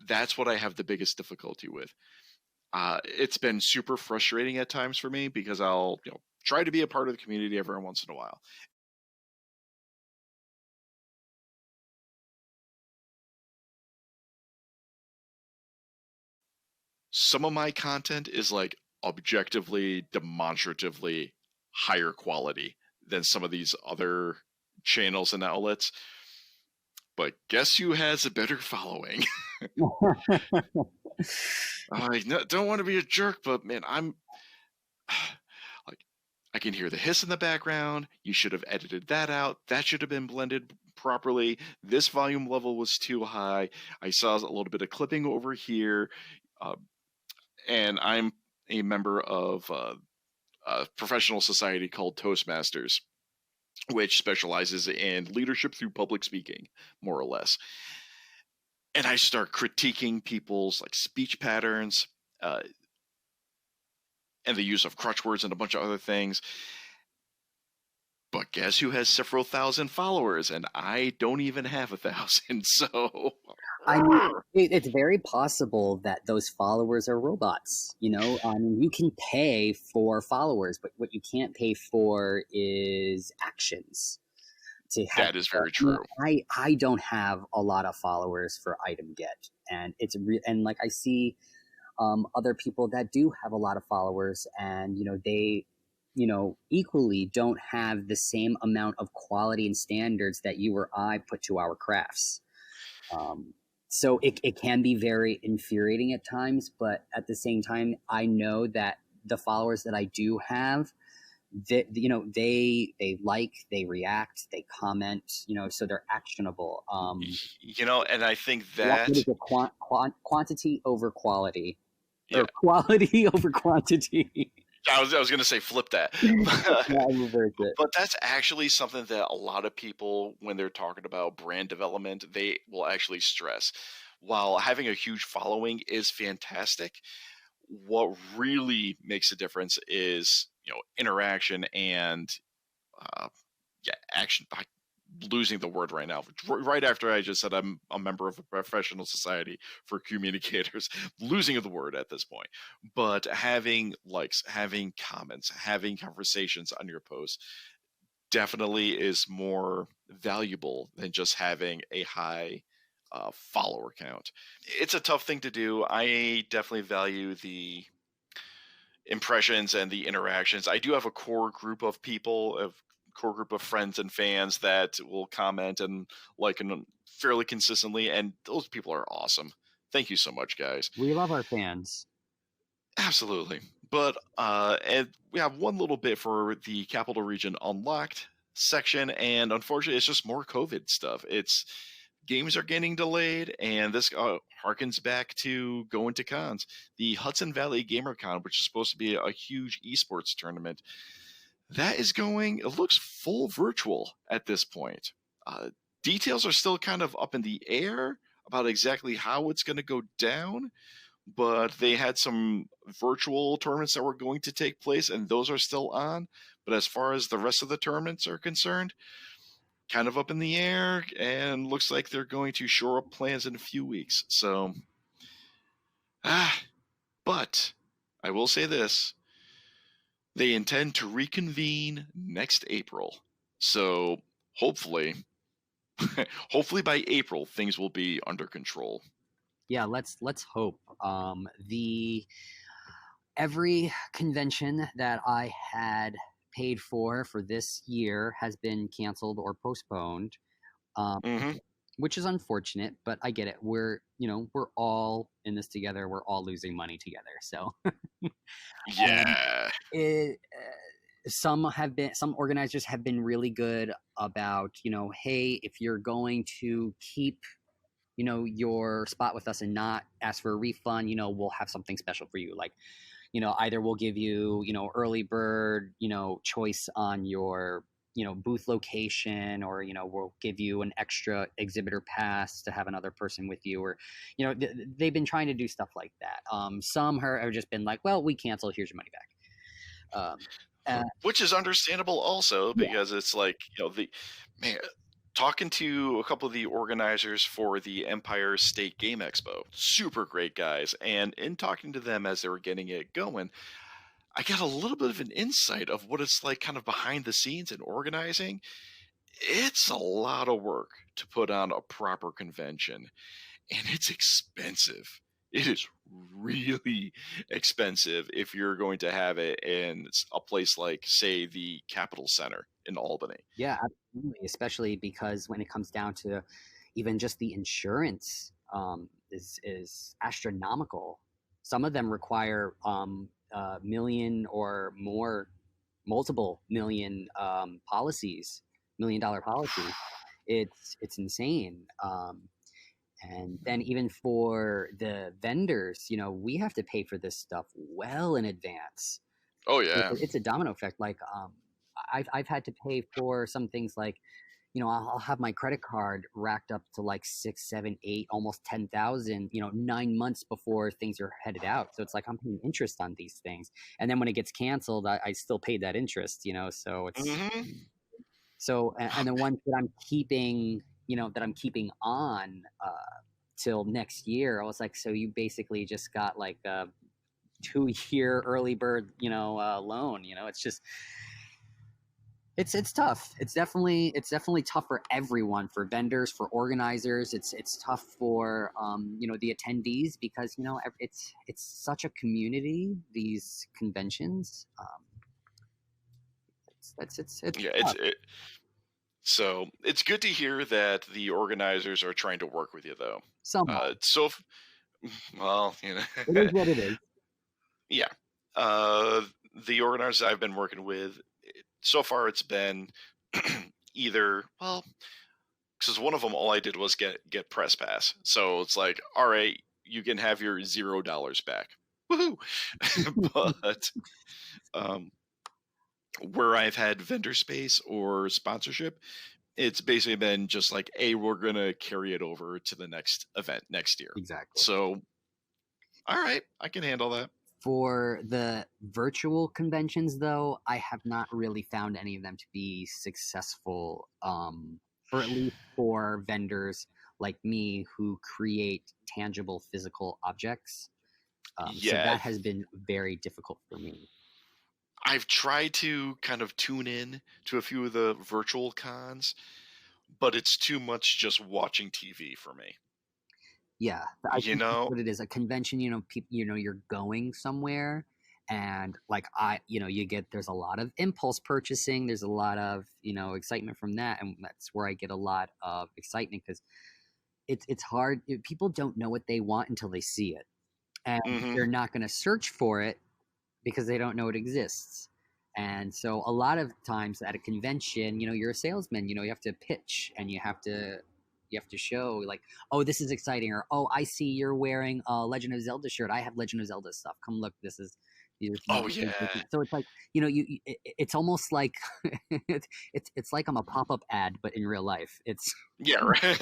that's what I have the biggest difficulty with. It's been super frustrating at times for me because I'll try to be a part of the community every once in a while. Some of my content is like objectively, demonstratively higher quality than some of these other channels and outlets. But guess who has a better following? Don't want to be a jerk, but man, I'm like, I can hear the hiss in the background. You should have edited that out. That should have been blended properly. This volume level was too high. I saw a little bit of clipping over here. And I'm a member of a professional society called Toastmasters, which specializes in leadership through public speaking, more or less. And I start critiquing people's like speech patterns and the use of crutch words and a bunch of other things. But guess who has several thousand followers? And I don't even have 1,000. So I mean, it's very possible that those followers are robots. You can pay for followers, but what you can't pay for is actions. That is very true. I don't have a lot of followers for Item Get, and and like I see other people that do have a lot of followers, and they equally don't have the same amount of quality and standards that you or I put to our crafts. So it can be very infuriating at times, but at the same time, I know that the followers that I do have, they like, they react, they comment, so they're actionable. And I think that Quantity over quality, yeah. or quality over quantity. I was going to say flip that. Yeah, I reversed it. But that's actually something that a lot of people, when they're talking about brand development, they will actually stress. While having a huge following is fantastic, what really makes a difference is interaction and action. Losing the word right now. Right after I just said I'm a member of a professional society for communicators, losing of the word at this point. But having likes, having comments, having conversations on your post definitely is more valuable than just having a high follower count. It's a tough thing to do. I definitely value the impressions and the interactions. I do have a core group of people, a core group of friends and fans that will comment and like and fairly consistently, and those people are awesome. Thank you so much, guys. We love our fans. Absolutely. But and we have one little bit for the Capital Region Unlocked section, and unfortunately, it's just more COVID stuff. It's games are getting delayed, and this harkens back to going to cons. The Hudson Valley GamerCon, which is supposed to be a huge esports tournament, that is going, it looks full virtual at this point. Details are still kind of up in the air about exactly how it's going to go down, but they had some virtual tournaments that were going to take place, and those are still on. But as far as the rest of the tournaments are concerned, kind of up in the air, and looks like they're going to shore up plans in a few weeks. So, but I will say this. They intend to reconvene next April. So hopefully by April, things will be under control. Yeah, let's hope. Every convention that I had paid for this year has been canceled or postponed, which is unfortunate, but I get it. We're all in this together. We're all losing money together. So yeah. Some organizers have been really good about, hey, if you're going to keep your spot with us and not ask for a refund, we'll have something special for you. Like, either we'll give you, early bird, choice on your, booth location, or, we'll give you an extra exhibitor pass to have another person with you, or, they've been trying to do stuff like that. Some have just been like, well, we canceled, here's your money back. Which is understandable also, because it's like, talking to a couple of the organizers for the Empire State Game Expo, super great guys. And in talking to them as they were getting it going, I got a little bit of an insight of what it's like kind of behind the scenes in organizing. It's a lot of work to put on a proper convention, and it's expensive. It is really expensive if you're going to have it in a place like, say, the Capitol Center in Albany. Yeah, absolutely. Especially because when it comes down to even just the insurance is astronomical. Some of them require million or more, multiple million policies, $1 million policies. It's insane. And then even for the vendors, we have to pay for this stuff well in advance. Oh yeah, it's a domino effect. Like I've had to pay for some things like, I'll have my credit card racked up to like 6, 7, 8, almost 10,000, 9 months before things are headed out. So it's like I'm paying interest on these things, and then when it gets canceled, I still paid that interest. So it's so and the ones that I'm keeping. That I'm keeping on till next year. I was like, so you basically just got like a 2-year early bird, loan. It's just, it's tough. It's definitely tough for everyone, for vendors, for organizers. It's tough for the attendees, because it's such a community, these conventions. So it's good to hear that the organizers are trying to work with you, though. Somewhat. It is what it is. Yeah. The organizers I've been working with, so far it's been either, because one of them, all I did was get press pass. So it's like, all right, you can have your $0 back. Woohoo! But where I've had vendor space or sponsorship, it's basically been just like, hey, we're going to carry it over to the next event next year. Exactly. So, all right, I can handle that. For the virtual conventions, though, I have not really found any of them to be successful, or at least for vendors like me who create tangible physical objects. So that has been very difficult for me. I've tried to kind of tune in to a few of the virtual cons, but it's too much just watching TV for me. Yeah, I You think that's know? what it is. A convention, you're going somewhere, and like you get there's a lot of impulse purchasing. There's a lot of excitement from that, and that's where I get a lot of excitement because it's hard. People don't know what they want until they see it, and Hmm. they're not going to search for it because they don't know it exists. And so a lot of times at a convention, you're a salesman, you have to pitch and you have to show like, oh, this is exciting, or oh, I see you're wearing a Legend of Zelda shirt. I have Legend of Zelda stuff. Come look, this is Oh yeah. so it's like, it's almost like it's like I'm a pop-up ad, but in real life. It's Yeah, right.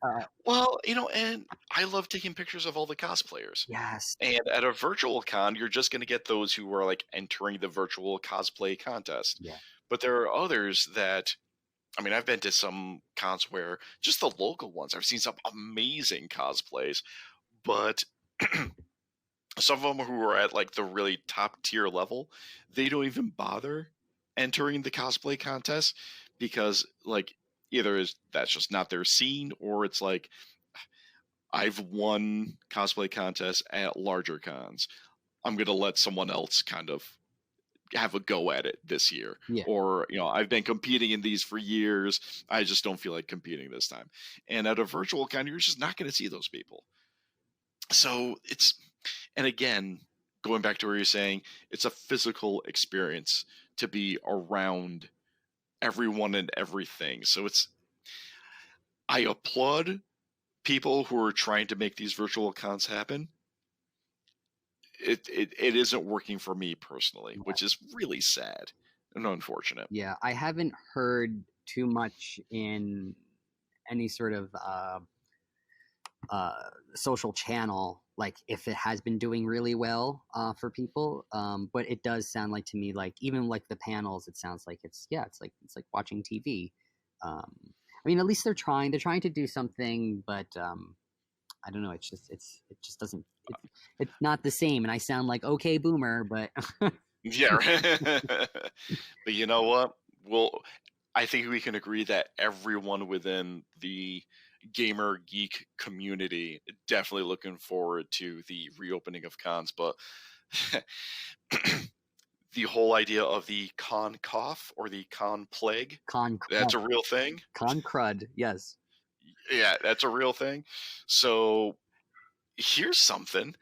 uh, Well, and I love taking pictures of all the cosplayers. yes, And at a virtual con, you're just going to get those who are like entering the virtual cosplay contest. yeah, But there are others that, I mean, I've been to some cons where just the local ones, I've seen some amazing cosplays, but some of them who are at like the really top tier level, they don't even bother entering the cosplay contest because like either is that's just not their scene, or it's like I've won cosplay contests at larger cons. I'm going to let someone else kind of have a go at it this year. yeah, Or, I've been competing in these for years. I just don't feel like competing this time. And at a virtual con, you're just not going to see those people. So and again, going back to where you're saying, it's a physical experience to be around everyone and everything. So I applaud people who are trying to make these virtual cons happen. It isn't working for me personally, which is really sad and unfortunate. yeah. I haven't heard too much in any sort of social channel, like if it has been doing really well for people. But it does sound like to me, like even like the panels, it sounds like it's like watching TV. I mean, at least they're trying. They're trying to do something, but I don't know. It just doesn't. It's not the same. And I sound like okay boomer, but Yeah. But you know what? I think we can agree that everyone within the gamer geek community definitely looking forward to the reopening of cons, but the whole idea of the con cough or the con plague, con that's a real thing. con crud. Yes. Yeah, that's a real thing. So here's something.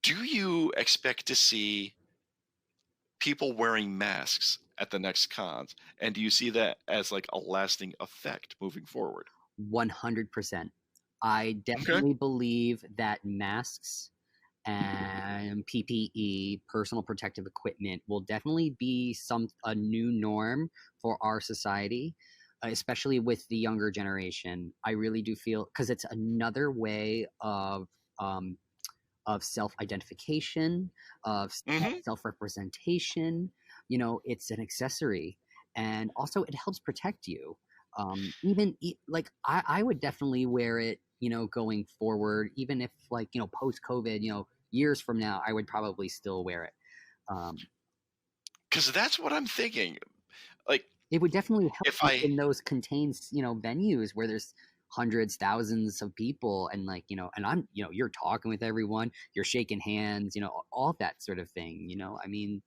Do you expect to see people wearing masks at the next cons? And do you see that as like a lasting effect moving forward? 100%. I definitely believe that masks and PPE, personal protective equipment, will definitely be a new norm for our society, especially with the younger generation. I really do feel, because it's another way of self-identification, of Hmm. self-representation. It's an accessory, and also it helps protect you. Like I would definitely wear it, going forward, even if like, post-COVID, years from now, I would probably still wear it. Because that's what I'm thinking. Like, It would definitely help if I, in those contained, venues where there's hundreds, thousands of people, and like, and I'm, you're talking with everyone, you're shaking hands, all that sort of thing. I mean,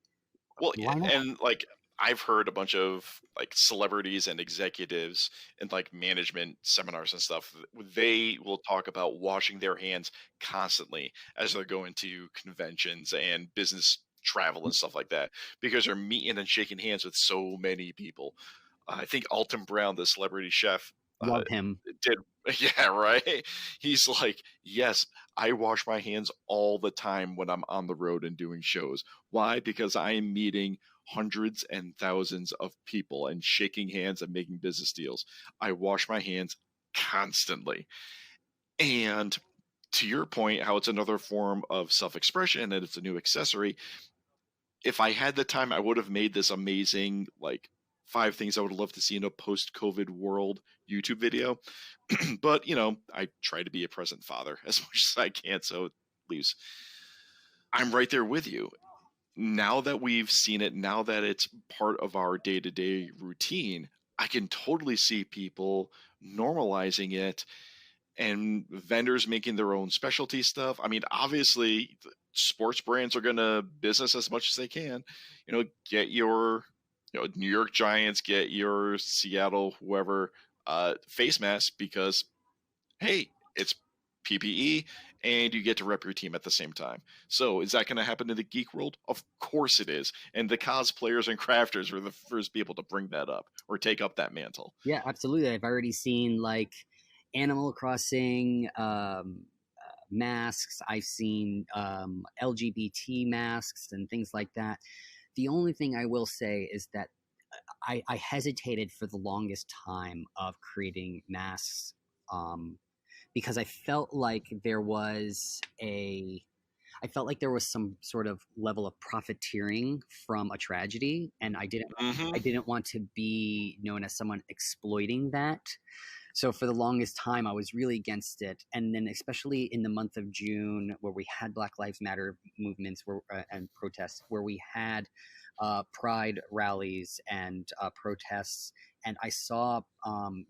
well, why not? and like, I've heard a bunch of like celebrities and executives and like management seminars and stuff. They will talk about washing their hands constantly as they're going to conventions and business travel and stuff like that because they're meeting and shaking hands with so many people. I think Alton Brown, the celebrity chef, Love him. did. Yeah, right. He's like, yes, I wash my hands all the time when I'm on the road and doing shows. Why? Because I am meeting hundreds and thousands of people and shaking hands and making business deals. I wash my hands constantly. And to your point, how it's another form of self-expression and it's a new accessory. If I had the time, I would have made this amazing, like, 5 things I would love to see in a post-COVID world YouTube video. But, I try to be a present father as much as I can, so it leaves. I'm right there with you. Now that we've seen it, now that it's part of our day-to-day routine, I can totally see people normalizing it and vendors making their own specialty stuff. I mean, obviously, sports brands are going to business as much as they can. Get your New York Giants, get your Seattle whoever face mask because hey, it's PPE and you get to rep your team at the same time. So is that going to happen in the geek world? Of course it is. And the cosplayers and crafters were the first people to bring that up or take up that mantle. Yeah, absolutely. I've already seen like Animal Crossing masks. I've seen LGBT masks and things like that. The only thing I will say is that I hesitated for the longest time of creating masks because I felt like there was some sort of level of profiteering from a tragedy, and I didn't want to be known as someone exploiting that. So for the longest time, I was really against it. And then especially in the month of June, where we had Black Lives Matter movements and protests, where we had pride rallies and protests, and I saw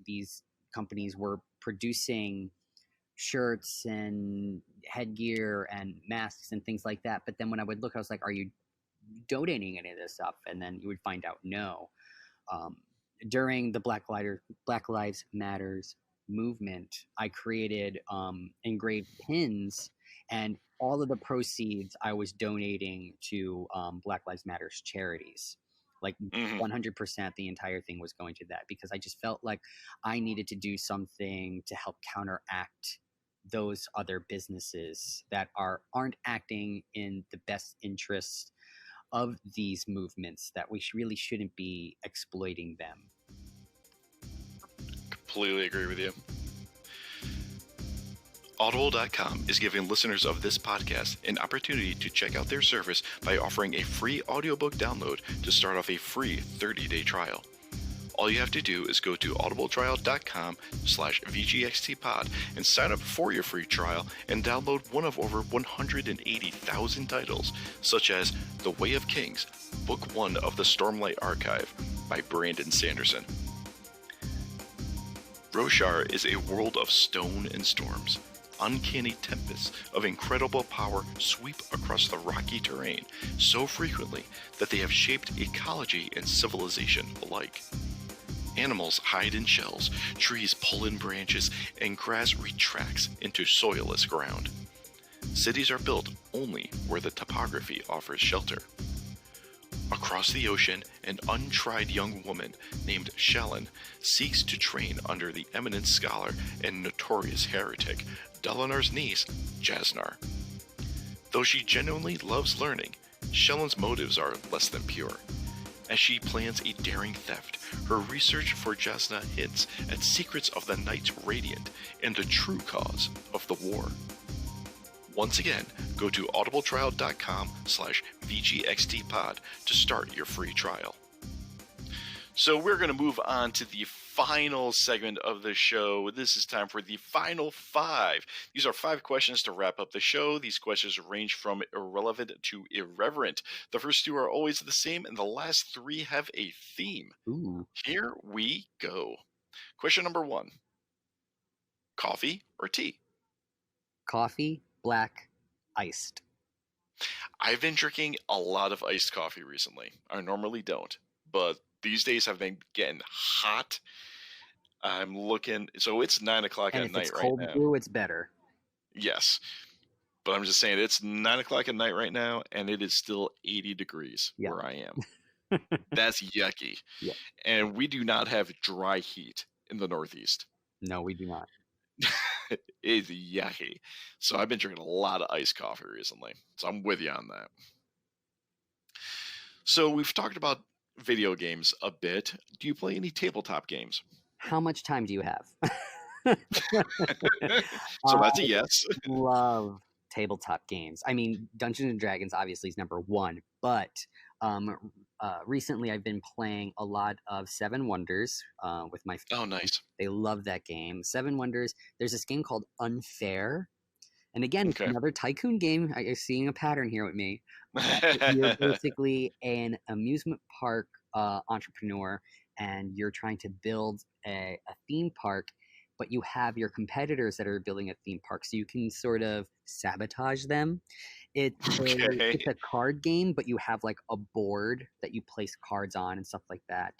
these companies were producing shirts and headgear and masks and things like that. But then when I would look, I was like, are you donating any of this stuff? And then you would find out no. During the Black Lives Matters movement, I created engraved pins, and all of the proceeds I was donating to Black Lives Matters charities. Like 100%, the entire thing was going to that, because I just felt like I needed to do something to help counteract those other businesses that aren't acting in the best interest of these movements, that we really shouldn't be exploiting them. Completely agree with you. Audible.com is giving listeners of this podcast an opportunity to check out their service by offering a free audiobook download to start off a free 30-day trial. All you have to do is go to audibletrial.com/VGXTpod and sign up for your free trial and download one of over 180,000 titles, such as The Way of Kings, Book 1 of the Stormlight Archive by Brandon Sanderson. Roshar is a world of stone and storms. Uncanny tempests of incredible power sweep across the rocky terrain so frequently that they have shaped ecology and civilization alike. Animals hide in shells, trees pull in branches, and grass retracts into soilless ground. Cities are built only where the topography offers shelter. Across the ocean, an untried young woman named Shelyn seeks to train under the eminent scholar and notorious heretic Dalinar's niece, Jasnar. Though she genuinely loves learning, Shelyn's motives are less than pure. As she plans a daring theft, her research for Jasna hints at secrets of the Knights Radiant and the true cause of the war. Once again, go to audibletrial.com/VGXTpod to start your free trial. So we're going to move on to the final segment of the show. This is time for the final 5. These are 5 questions to wrap up the show. These questions range from irrelevant to irreverent. The first 2 are always the same, and the last 3 have a theme. Ooh. Here we go. Question number 1. Coffee or tea? Coffee, black, iced. I've been drinking a lot of iced coffee recently. I normally don't, but these days have been getting hot. I'm looking, so it's 9 o'clock And at if night it's right cold now. brew, it's better. Yes, but I'm just saying it's 9 o'clock at night right now, and it is still 80 degrees Yeah. where I am. That's yucky. Yeah. And we do not have dry heat in the Northeast. No, we do not. It's yucky. So I've been drinking a lot of iced coffee recently. So I'm with you on that. So we've talked about video games a bit. Do you play any tabletop games? How much time do you have? So that's a yes. Love tabletop games. I mean, Dungeons and Dragons obviously is number 1, but recently I've been playing a lot of Seven Wonders with my family. Oh, nice. They love that game. Seven Wonders. There's this game called Unfair. And again, Okay. another tycoon game. You're seeing a pattern here with me. You're basically an amusement park entrepreneur, and you're trying to build a theme park, but you have your competitors that are building a theme park, so you can sort of sabotage them. Okay. It's a card game, but you have like a board that you place cards on and stuff like that.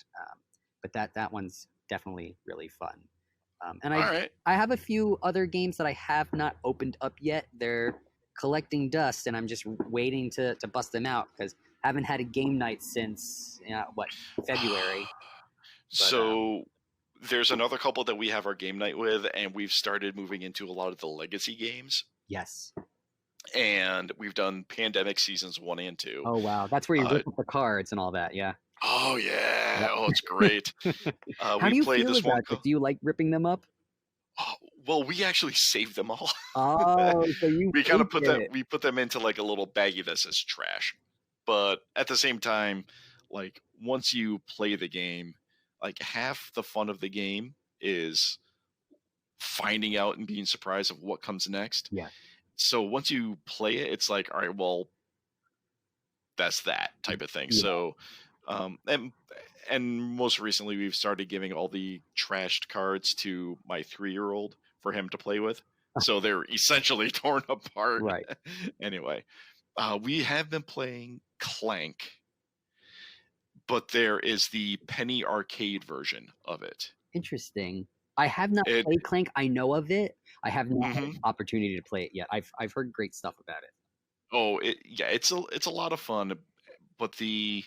But that one's definitely really fun. And All right. I have a few other games that I have not opened up yet. They're collecting dust, and I'm just waiting to bust them out because I haven't had a game night since February. So there's another couple that we have our game night with, and we've started moving into a lot of the legacy games. Yes. And we've done Pandemic Seasons 1 and 2. Oh wow, that's where you rip up the cards and all that. Yeah. Oh yeah. Oh, it's great. How do you feel about it? Do you like ripping them up? Oh, well, we actually saved them all. Oh, so we kind of put them into like a little baggie that says trash. But at the same time, like once you play the game, like half the fun of the game is finding out and being surprised of what comes next. Yeah. So once you play it, it's like, all right, well, that's that type of thing. Yeah. So, and most recently we've started giving all the trashed cards to my 3-year-old for him to play with. So they're essentially torn apart. Right. Anyway, we have been playing Clank, but there is the Penny Arcade version of it. Interesting. I have not played Clank. I know of it. I have not had an opportunity to play it yet. I've heard great stuff about it. Oh, it's a lot of fun, but the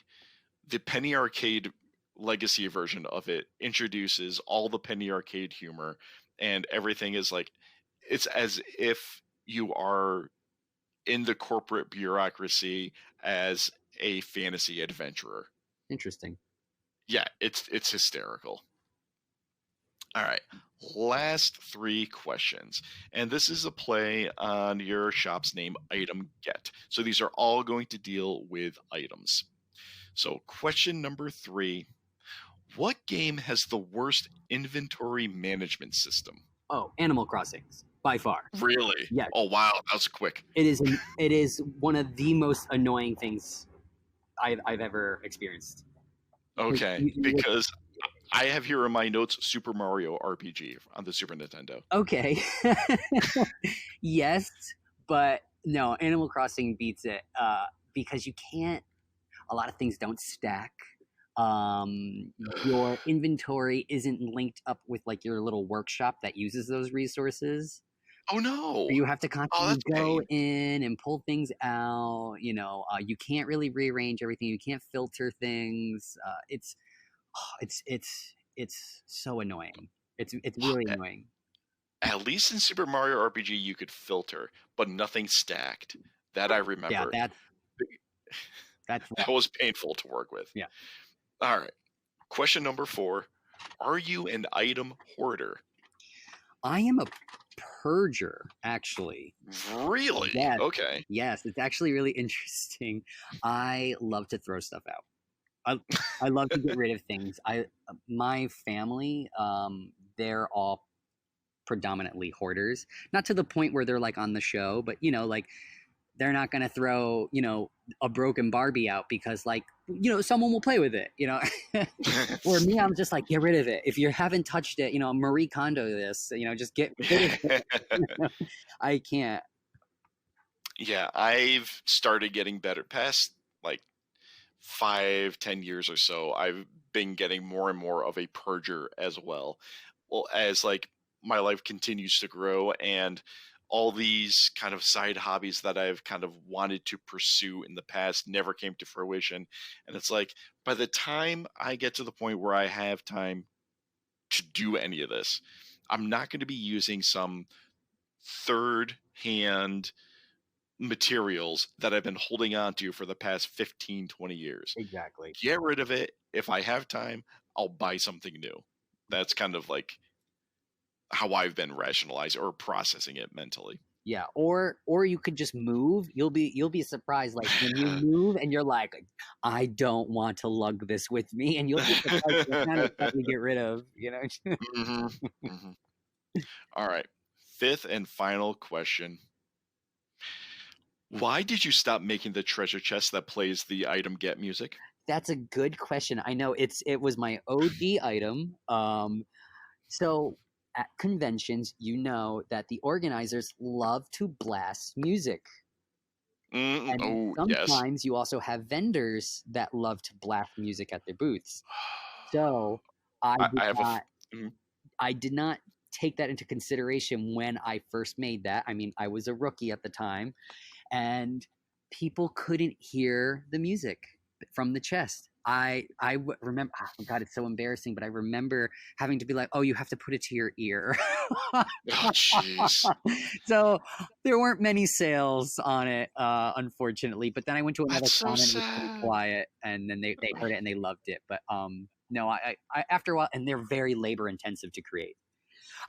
Penny Arcade Legacy version of it introduces all the Penny Arcade humor, and everything is like, it's as if you are in the corporate bureaucracy as a fantasy adventurer. Interesting. Yeah, it's hysterical. All right, last 3 questions. And this is a play on your shop's name, Item Get. So these are all going to deal with items. So question number 3, what game has the worst inventory management system? Oh, Animal Crossing, by far. Really? Yeah. Oh, wow, that was quick. It is one of the most annoying things I've ever experienced. Okay, because I have here in my notes Super Mario RPG on the Super Nintendo. Okay. Yes, but no, Animal Crossing beats it because you can't, a lot of things don't stack. Your inventory isn't linked up with like your little workshop that uses those resources. Oh no! You have to constantly go in and pull things out. You can't really rearrange everything. You can't filter things. It's so annoying. It's really annoying. At least in Super Mario RPG, you could filter, but nothing stacked. That I remember. Yeah, that was painful to work with. Yeah. All right. Question number 4: are you an item hoarder? I am a purger, actually. Really? Yes. Okay. Yes, it's actually really interesting. I love to throw stuff out. I love to get rid of things. My family, they're all predominantly hoarders. Not to the point where they're like on the show, but like they're not going to throw, a broken Barbie out because like, someone will play with it, Or me, I'm just like, get rid of it. If you haven't touched it, Marie Kondo this, just get rid of it. I can't. Yeah, I've started getting better. Past like 5-10 years or so, I've been getting more and more of a purger as well. Well, as like my life continues to grow and all these kind of side hobbies that I've kind of wanted to pursue in the past never came to fruition. And it's like, by the time I get to the point where I have time to do any of this, I'm not going to be using some third-hand materials that I've been holding on to for the past 15, 20 years. Exactly. Get rid of it. If I have time, I'll buy something new. That's kind of like how I've been rationalizing or processing it mentally. Yeah, or you could just move. You'll be surprised, like when you move and you're like, I don't want to lug this with me, and you'll be surprised what kind of stuff you get rid of. All right, 5th and final question. Why did you stop making the treasure chest that plays the Item Get music? That's a good question. I know it was my OG item. So at conventions, you know that the organizers love to blast music. And sometimes you also have vendors that love to blast music at their booths. So I did not take that into consideration when I first made that. I mean, I was a rookie at the time, and people couldn't hear the music from the chest. I remember, oh God, it's so embarrassing, but I remember having to be like, oh, you have to put it to your ear. Oh, jeez. So there weren't many sales on it, unfortunately. But then I went to another con and it was pretty quiet, and then they heard it and they loved it. But no, I after a while, and they're very labor intensive to create.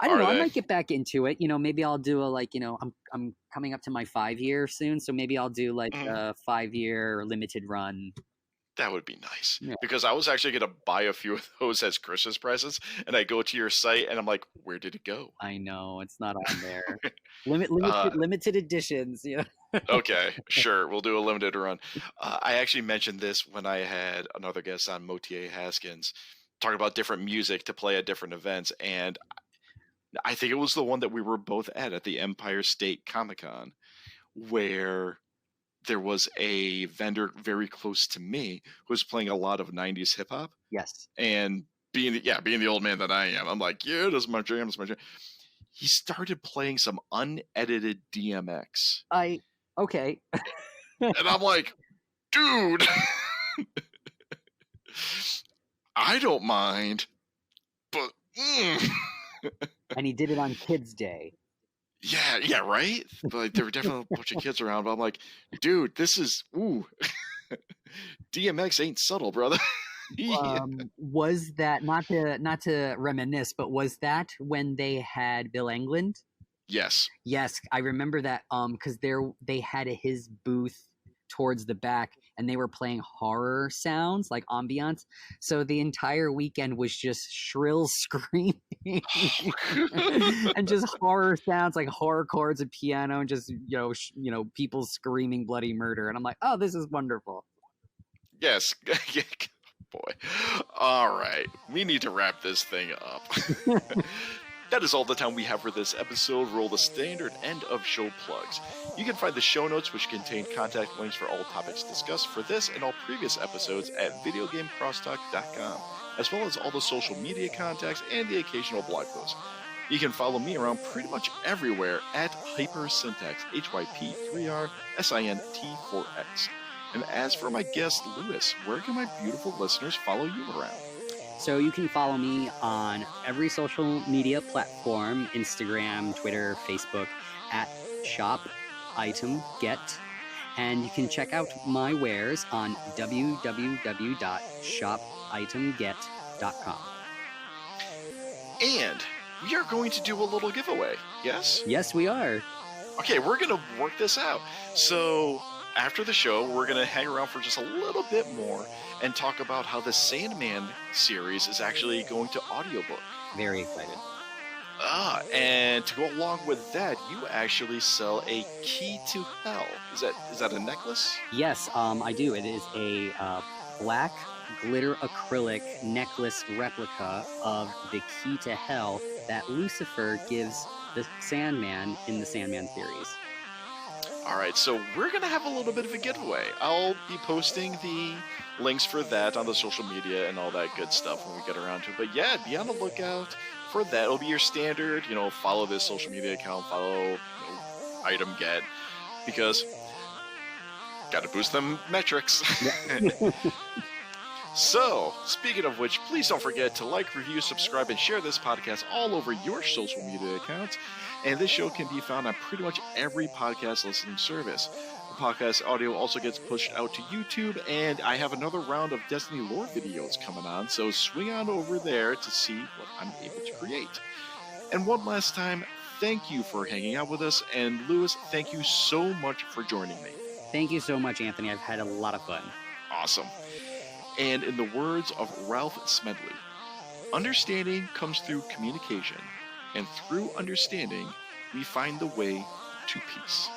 I don't know. I might get back into it. You know, maybe I'll do I'm coming up to my 5-year soon, so maybe I'll do like a 5-year limited run. That would be nice, because I was actually going to buy a few of those as Christmas presents, and I go to your site and I'm like, where did it go? I know, it's not on there. Limited editions. Yeah. Okay, sure. We'll do a limited run. I actually mentioned this when I had another guest on, Motier Haskins, talking about different music to play at different events, and I think it was the one that we were both at the Empire State Comic-Con, where there was a vendor very close to me who was playing a lot of 90s hip hop. Yes. And being the old man that I am, I'm like, yeah, this is my jam. He started playing some unedited DMX. Okay. And I'm like, dude, I don't mind, but. And he did it on Kids Day. Yeah, right? Like, there were definitely a bunch of kids around, but I'm like, dude, this is, DMX ain't subtle, brother. Was that, not to reminisce, but was that when they had Bill Englund? Yes. Yes, I remember that, because they had his booth towards the back, and they were playing horror sounds, like ambiance. So the entire weekend was just shrill screaming and just horror sounds, like horror chords and piano, and just people screaming bloody murder. And I'm like, oh, this is wonderful. Yes. Boy. All right. We need to wrap this thing up. That is all the time we have for this episode. Roll the standard end of show plugs. You can find the show notes, which contain contact links for all topics discussed for this and all previous episodes, at videogamecrosstalk.com, as well as all the social media contacts and the occasional blog post. You can follow me around pretty much everywhere at Hypersyntax, HYP3RSINT4X. And as for my guest, Lewis, where can my beautiful listeners follow you around? So you can follow me on every social media platform, Instagram, Twitter, Facebook, at ShopItemGet. And you can check out my wares on www.shopitemget.com. And we are going to do a little giveaway, yes? Yes, we are. Okay, we're going to work this out. So after the show, we're going to hang around for just a little bit more and talk about how the Sandman series is actually going to audiobook. Very excited. And to go along with that, you actually sell a Key to Hell. Is that a necklace? Yes, I do. It is a black glitter acrylic necklace replica of the Key to Hell that Lucifer gives the Sandman in the Sandman series. All right, so we're going to have a little bit of a giveaway. I'll be posting the links for that on the social media and all that good stuff when we get around to it. But yeah, be on the lookout for that. It'll be your standard, follow this social media account, follow Item Get, because got to boost them metrics. So, speaking of which, please don't forget to like, review, subscribe, and share this podcast all over your social media accounts. And this show can be found on pretty much every podcast listening service. The podcast audio also gets pushed out to YouTube, and I have another round of Destiny lore videos coming on, so swing on over there to see what I'm able to create. And one last time, thank you for hanging out with us, and Lewis, thank you so much for joining me. Thank you so much, Anthony. I've had a lot of fun. Awesome. And in the words of Ralph Smedley, understanding comes through communication, and through understanding, we find the way to peace.